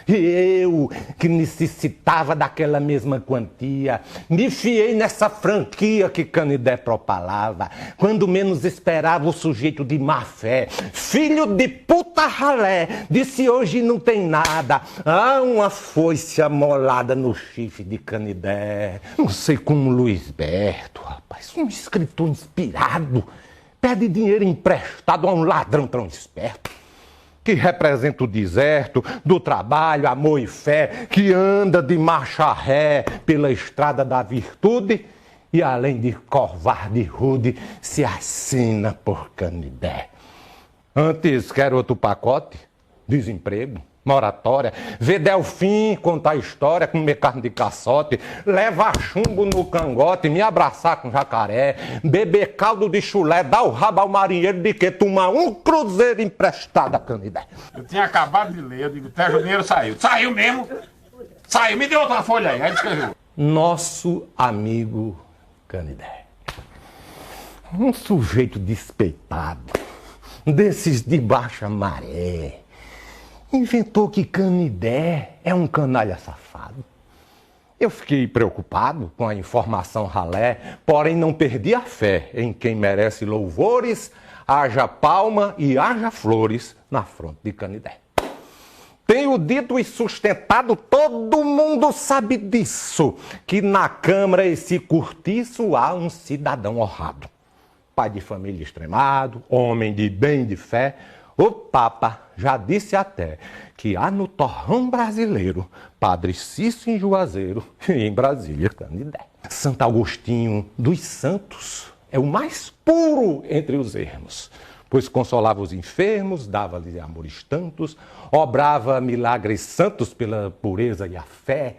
E eu, que necessitava daquela mesma quantia, me fiei nessa franquia que Canidé propalava. Quando menos esperava, o sujeito de má fé, filho de puta ralé, disse hoje não tem nada. Ah, uma foice amolada no chifre de Canidé. Não sei como Luiz Berto, rapaz, um escritor inspirado, pede dinheiro emprestado a um ladrão tão esperto, que representa o deserto do trabalho, amor e fé, que anda de marcha ré pela estrada da virtude e, além de covarde rude, se assina por Canidé. Antes quer outro pacote? Desemprego, moratória, vê Delfim contar história, comer carne de caçote, levar chumbo no cangote, me abraçar com jacaré, beber caldo de chulé, dar o rabo ao marinheiro de que tomar um cruzeiro emprestado a Canidé. Eu tinha acabado de ler, eu digo, Tejo, o dinheiro saiu. Saiu mesmo? Saiu, me deu outra folha aí, aí escreveu. Nosso amigo Canidé. Um sujeito despeitado, desses de baixa maré, inventou que Canidé é um canalha safado. Eu fiquei preocupado com a informação ralé, porém não perdi a fé em quem merece louvores haja palma e haja flores na fronte de Canidé. Tenho dito e sustentado, todo mundo sabe disso, que na Câmara esse cortiço há um cidadão honrado. Pai de família extremado, homem de bem de fé. O Papa já disse até que há no torrão brasileiro Padre Cício em Juazeiro e em Brasília Canidé. Santo Agostinho dos Santos é o mais puro entre os ermos, pois consolava os enfermos, dava-lhes amores tantos, obrava milagres santos pela pureza e a fé,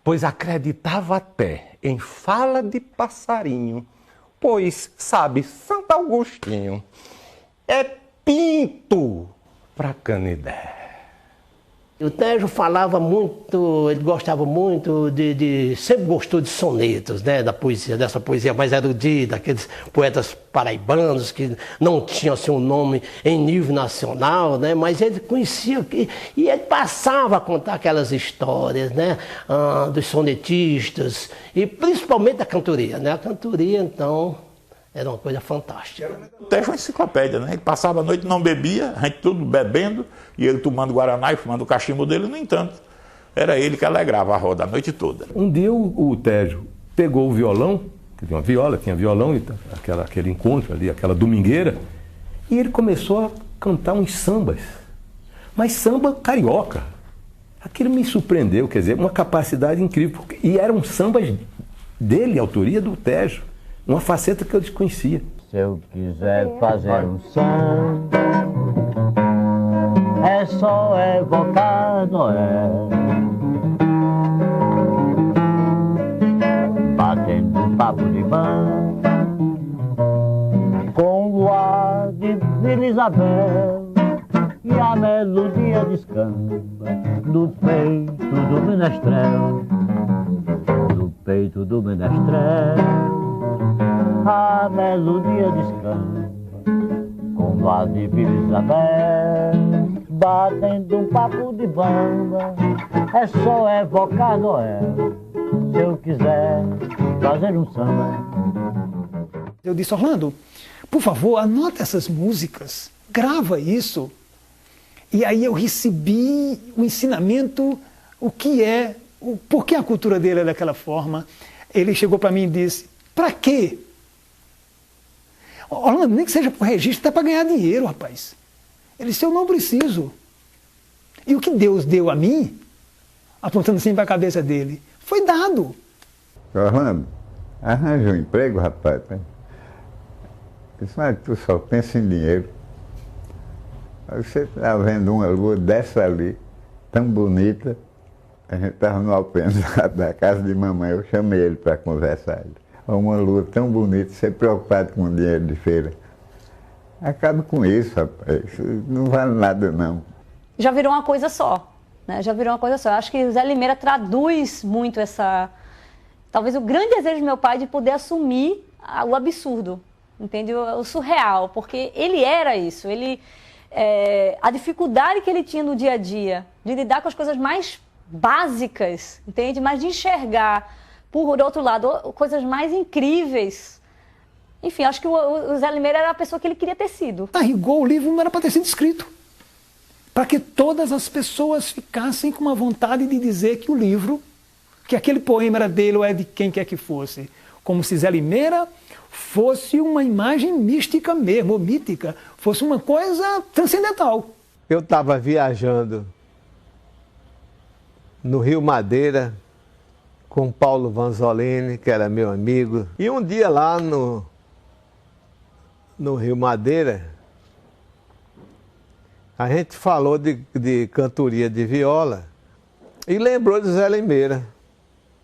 pois acreditava até em fala de passarinho, pois, sabe, Santo Agostinho é pinto para Canidé. O Tejo falava muito, ele gostava muito sempre gostou de sonetos, né, da poesia, dessa poesia mais erudita, aqueles poetas paraibanos que não tinham assim, um nome em nível nacional, né, mas ele conhecia, e ele passava a contar aquelas histórias, né, dos sonetistas, e principalmente da cantoria, né, a cantoria, então, era uma coisa fantástica. O Tejo é uma enciclopédia, né? Ele passava a noite, não bebia, a gente tudo bebendo, e ele tomando guaraná e fumando o cachimbo dele, no entanto, era ele que alegrava a roda a noite toda. Um dia o Tejo pegou o violão, que tinha uma viola, tinha violão, e aquele encontro ali, aquela domingueira, e ele começou a cantar uns sambas, mas samba carioca. Aquilo me surpreendeu, quer dizer, uma capacidade incrível, e eram sambas dele, autoria do Tejo. Uma faceta que eu desconhecia. Se eu quiser fazer um samba, é só evocar Noel, batendo um papo de banda com o ar de Vila Isabel, e a melodia descamba no peito do menestrel, no peito do menestrel. A melodia descamba com o ar de Vila Isabel, batendo um papo de banda, é só evocar Noel, se eu quiser fazer um samba. Eu disse, Orlando, por favor, anota essas músicas, grava isso. E aí eu recebi o ensinamento, o que é, por que a cultura dele é daquela forma. Ele chegou para mim e disse, para quê? Orlando, nem que seja por registro, até para ganhar dinheiro, rapaz. Ele disse, eu não preciso. E o que Deus deu a mim, apontando assim para a cabeça dele, foi dado. Orlando, arranja um emprego, rapaz. Disse, mas tu só pensa em dinheiro. Você está vendo uma lua dessa ali, tão bonita. A gente estava no alpendre da casa de mamãe, eu chamei ele para conversar. Uma lua tão bonita, ser preocupado com dinheiro de feira. Acaba com isso, rapaz. Isso não vale nada, não. Já virou uma coisa só, né? Já virou uma coisa só. Eu acho que o Zé Limeira traduz muito essa... Talvez o grande desejo do meu pai de poder assumir o absurdo, entende? O surreal, porque ele era isso. Ele, a dificuldade que ele tinha no dia a dia, de lidar com as coisas mais básicas, entende? Mas de enxergar, por outro lado, coisas mais incríveis. Enfim, acho que o Zé Limeira era a pessoa que ele queria ter sido. A rigor, o livro não era para ter sido escrito. Para que todas as pessoas ficassem com uma vontade de dizer que o livro, que aquele poema era dele ou é de quem quer que fosse. Como se Zé Limeira fosse uma imagem mística mesmo, ou mítica, fosse uma coisa transcendental. Eu estava viajando no Rio Madeira, com Paulo Vanzolini, que era meu amigo. E um dia lá no Rio Madeira, a gente falou de cantoria de viola e lembrou de Zé Limeira.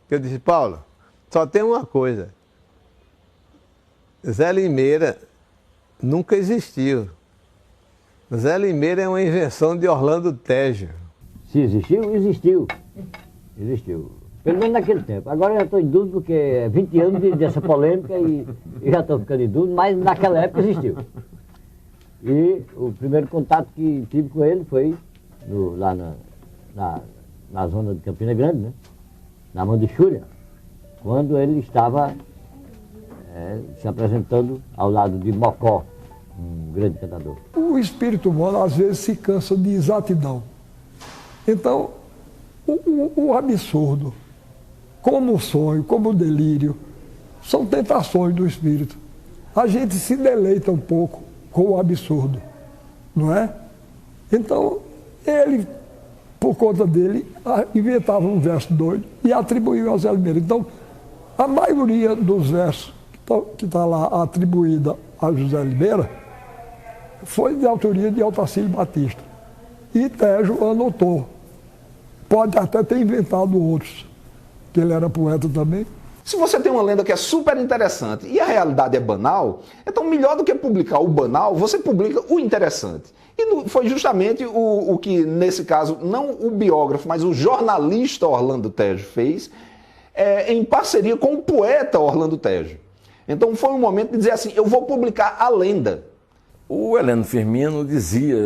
Eu disse, Paulo, só tem uma coisa. Zé Limeira nunca existiu. Zé Limeira é uma invenção de Orlando Tejo. Se existiu, existiu. Existiu. Pelo menos naquele tempo. Agora eu já estou em dúvida porque é 20 anos dessa polêmica e já estou ficando em dúvida, mas naquela época existiu. E o primeiro contato que tive com ele foi lá na zona de Campina Grande, né? Na mão de Xúria, quando ele estava se apresentando ao lado de Mocó, um grande cantador. O espírito humano às vezes se cansa de exatidão. Então, o absurdo, como o sonho, como o delírio, são tentações do espírito. A gente se deleita um pouco com o absurdo, não é? Então, ele, por conta dele, inventava um verso doido e atribuiu ao Zé Limeira. Então, a maioria dos versos que está lá atribuída a José Limeira foi de autoria de Otacílio Batista. E Tejo anotou. Pode até ter inventado outros, que ele era poeta também. Se você tem uma lenda que é super interessante e a realidade é banal, então melhor do que publicar o banal, você publica o interessante. E foi justamente o que, nesse caso, não o biógrafo, mas o jornalista Orlando Tejo fez, em parceria com o poeta Orlando Tejo. Então foi um momento de dizer assim, eu vou publicar a lenda. O Heleno Firmino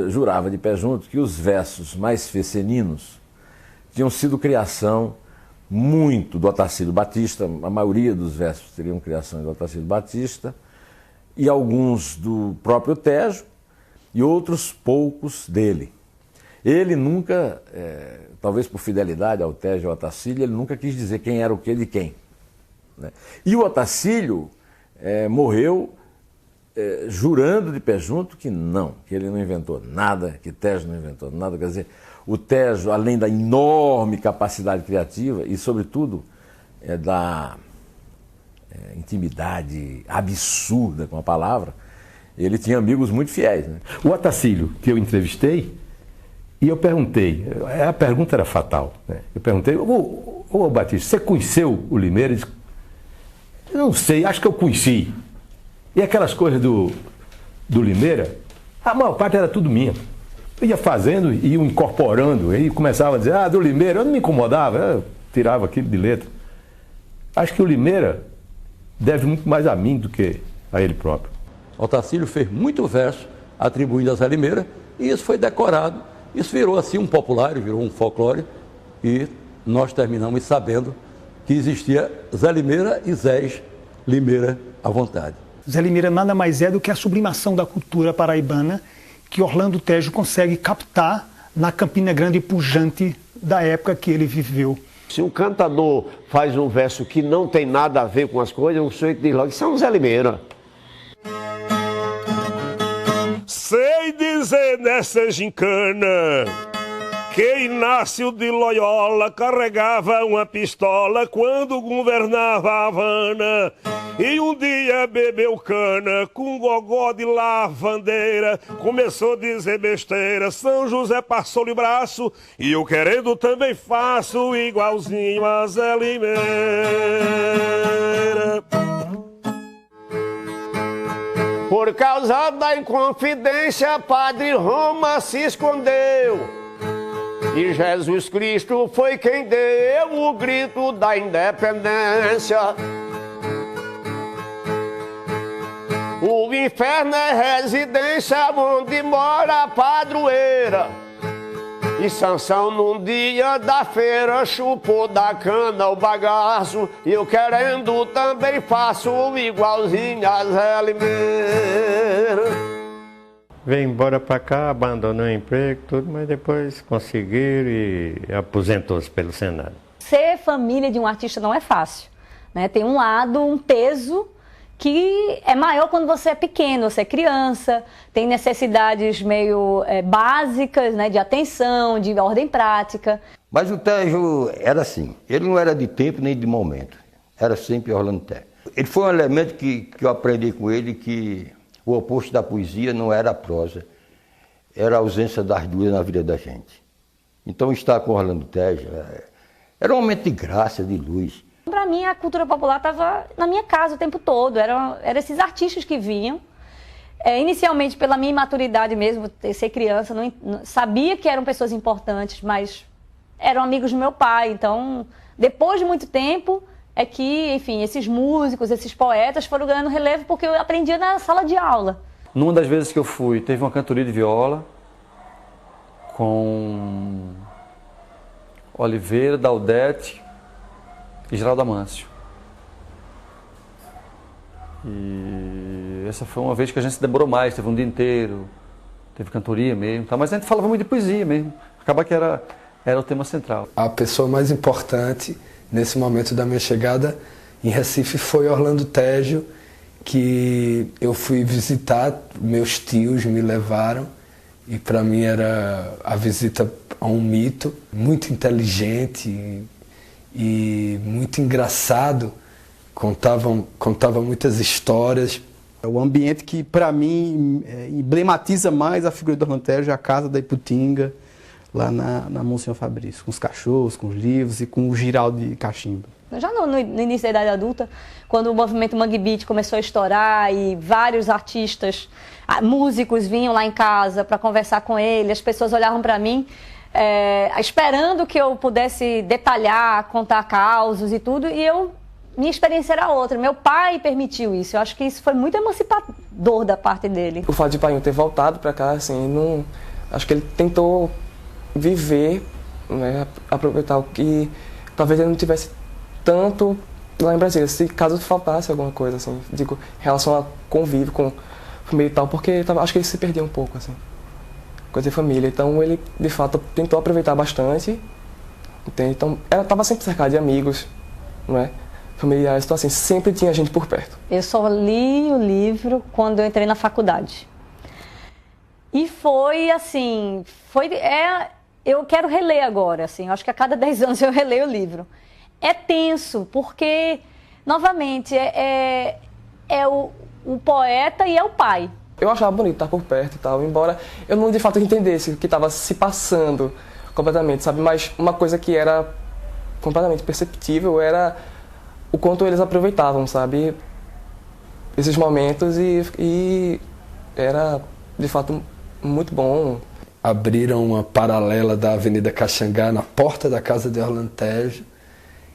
jurava de pé junto, que os versos mais feceninos tinham sido criação muito do Otacílio Batista, a maioria dos versos teriam criação do Otacílio Batista, e alguns do próprio Tejo, e outros poucos dele. Ele nunca, talvez por fidelidade ao Tejo e ao Otacílio, ele nunca quis dizer quem era o que de quem. Né? E o Otacílio morreu jurando de pé junto que não, que ele não inventou nada, que Tejo não inventou nada. Quer dizer, o Tejo, além da enorme capacidade criativa e, sobretudo, da intimidade absurda com a palavra, ele tinha amigos muito fiéis. Né? O Otacílio, que eu entrevistei, e eu perguntei, a pergunta era fatal, né? Eu perguntei, ô Batista, você conheceu o Limeira? Ele disse, eu não sei, acho que eu conheci. E aquelas coisas do Limeira, a maior parte era tudo minha. Eu ia fazendo, ia incorporando, aí começava a dizer, do Limeira, eu não me incomodava, eu tirava aquilo de letra. Acho que o Limeira deve muito mais a mim do que a ele próprio. Otacílio fez muito verso atribuindo a Zé Limeira e isso foi decorado. Isso virou assim um populário, virou um folclore e nós terminamos sabendo que existia Zé Limeira e Zés Limeira à vontade. Zé Limeira nada mais é do que a sublimação da cultura paraibana que Orlando Tejo consegue captar na Campina Grande e pujante da época que ele viveu. Se um cantador faz um verso que não tem nada a ver com as coisas, o sujeito diz logo, isso é um Zé Limeira. Sei dizer nessa gincana que Inácio de Loyola carregava uma pistola quando governava a Havana. E um dia bebeu cana com gogó de lavandeira, começou a dizer besteira, São José passou-lhe o braço, e eu querendo também faço igualzinho a Zé Limeira. Por causa da inconfidência, Padre Roma se escondeu, e Jesus Cristo foi quem deu o grito da independência. O inferno é residência onde mora a padroeira. E Sansão num dia da feira chupou da cana o bagaço. E eu querendo também faço igualzinho a Zé Limeira. Veio embora pra cá, abandonou o emprego, tudo, mas depois conseguiram e aposentou-se pelo Senado. Ser família de um artista não é fácil, né? Tem um lado, um peso que é maior quando você é pequeno, você é criança, tem necessidades meio básicas, né, de atenção, de ordem prática. Mas o Tejo era assim, ele não era de tempo nem de momento, era sempre Orlando Tejo. Ele foi um elemento que eu aprendi com ele, que o oposto da poesia não era a prosa, era a ausência das duas na vida da gente. Então estar com Orlando Tejo era um momento de graça, de luz. Para mim, a cultura popular estava na minha casa o tempo todo. Eram esses artistas que vinham. Inicialmente, pela minha imaturidade mesmo, ser criança, não sabia que eram pessoas importantes, mas eram amigos do meu pai. Então, depois de muito tempo, é que, enfim, esses músicos, esses poetas foram ganhando relevo porque eu aprendia na sala de aula. Numa das vezes que eu fui, teve uma cantoria de viola com Oliveira, Daudete e Geraldo Amâncio. E essa foi uma vez que a gente se demorou mais, teve um dia inteiro, teve cantoria mesmo, tá? Mas a gente falava muito de poesia mesmo. Acaba que era o tema central. A pessoa mais importante nesse momento da minha chegada em Recife foi Orlando Tejo, que eu fui visitar, meus tios me levaram, e para mim era a visita a um mito, muito inteligente e muito engraçado, contava muitas histórias. É o ambiente que, para mim, emblematiza mais a figura do Orlando Tejo, a casa da Iputinga, lá na Monsenhor Fabrício, com os cachorros, com os livros e com o giral de cachimbo. Já no início da idade adulta, quando o movimento Mangue Beat começou a estourar e vários artistas, músicos vinham lá em casa para conversar com ele, as pessoas olhavam para mim esperando que eu pudesse detalhar, contar causos e tudo, e minha experiência era outra. Meu pai permitiu isso. Eu acho que isso foi muito emancipador da parte dele. O fato de Painho ter voltado para cá, assim, acho que ele tentou viver, né, aproveitar o que talvez ele não tivesse tanto lá em Brasília, se caso faltasse alguma coisa, assim, digo, em relação a convívio com família e tal, porque acho que ele se perdeu um pouco, assim, coisa de família. Então ele, de fato, tentou aproveitar bastante, entende? Então ela estava sempre cercada de amigos, não é? Familiares, então assim, sempre tinha gente por perto. Eu só li o livro quando eu entrei na faculdade. E foi assim, eu quero reler agora, assim, eu acho que a cada 10 anos eu releio o livro. É tenso, porque, novamente, é o poeta e é o pai. Eu achava bonito estar por perto e tal, embora eu não de fato entendesse o que estava se passando completamente, sabe? Mas uma coisa que era completamente perceptível era o quanto eles aproveitavam, sabe? Esses momentos e era, de fato, muito bom. Abriram uma paralela da Avenida Caxangá na porta da casa de Orlando Tejo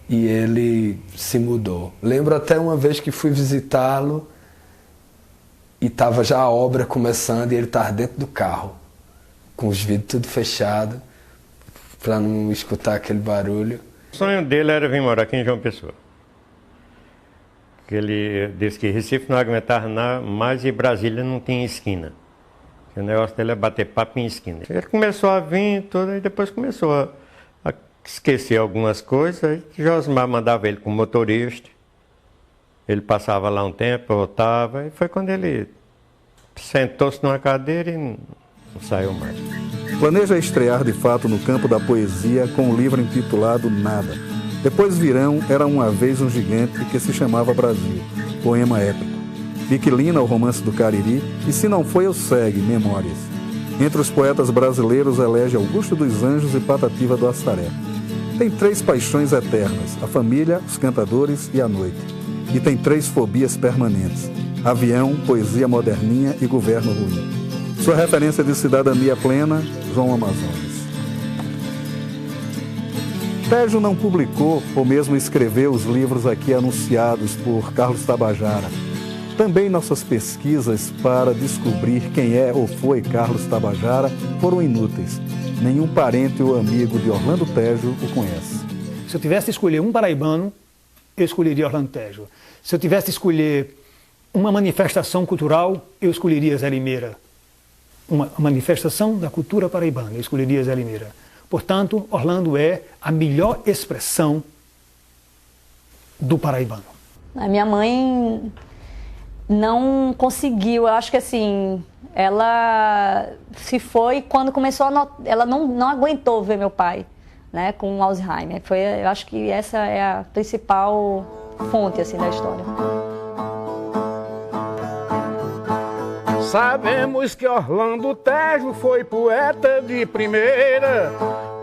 e ele se mudou. Lembro até uma vez que fui visitá-lo e estava já a obra começando e ele estava dentro do carro, com os vidros tudo fechado, para não escutar aquele barulho. O sonho dele era vir morar aqui em João Pessoa. Ele disse que Recife não aguentava mais e Brasília não tinha esquina. O negócio dele é bater papo em esquina. Ele começou a vir tudo, e depois começou a esquecer algumas coisas. Aí Josmar mandava ele com motorista. Ele passava lá um tempo, voltava. E foi quando ele sentou-se numa cadeira e não saiu mais. Planeja estrear de fato no campo da poesia com um livro intitulado Nada. Depois virão Era Uma Vez um Gigante que se chamava Brasil, poema épico. Biquilina, o romance do Cariri, e Se Não Foi Eu Segue, Memórias. Entre os poetas brasileiros elege Augusto dos Anjos e Patativa do Assaré. Tem 3 paixões eternas, a família, os cantadores e a noite. E tem 3 fobias permanentes, avião, poesia moderninha e governo ruim. Sua referência de cidadania plena, João Amazonas. Tejo não publicou ou mesmo escreveu os livros aqui anunciados por Carlos Tabajara. Também nossas pesquisas para descobrir quem é ou foi Carlos Tabajara foram inúteis. Nenhum parente ou amigo de Orlando Tejo o conhece. Se eu tivesse de escolher um paraibano, eu escolheria Orlando Tejo. Se eu tivesse de escolher uma manifestação cultural, eu escolheria Zé Limeira. Uma manifestação da cultura paraibana, eu escolheria Zé Limeira. Portanto, Orlando é a melhor expressão do paraibano. A minha mãe não conseguiu, eu acho que assim, ela se foi quando começou ela não aguentou ver meu pai, né, com Alzheimer. Eu acho que essa é a principal fonte assim da história. Sabemos que Orlando Tejo foi poeta de primeira,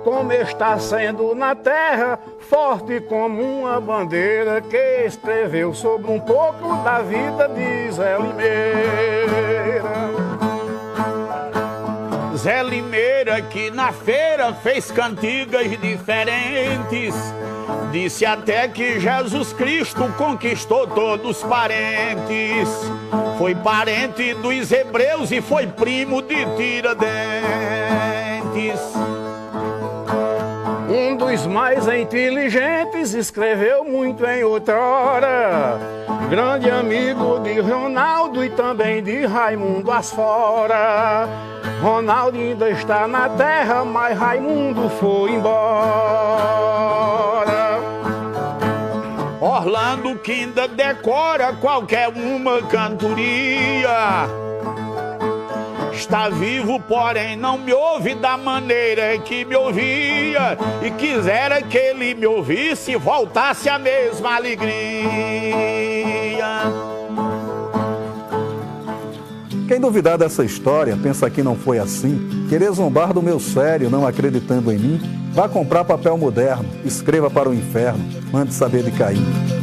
como está sendo na terra, forte como uma bandeira, que escreveu sobre um pouco da vida de Zé Limeira. Zé Limeira que na feira fez cantigas diferentes, disse até que Jesus Cristo conquistou todos os parentes. Foi parente dos hebreus e foi primo de Tiradentes. Um dos mais inteligentes, escreveu muito em outrora. Grande amigo de Ronaldo e também de Raimundo Asfora. Ronaldo ainda está na terra, mas Raimundo foi embora. Orlando que ainda decora qualquer uma cantoria. Está vivo, porém não me ouve da maneira que me ouvia. E quisera que ele me ouvisse e voltasse a mesma alegria. Quem duvidar dessa história, pensa que não foi assim, querer zombar do meu sério, não acreditando em mim, vá comprar papel moderno, escreva para o inferno, mande saber de Caim.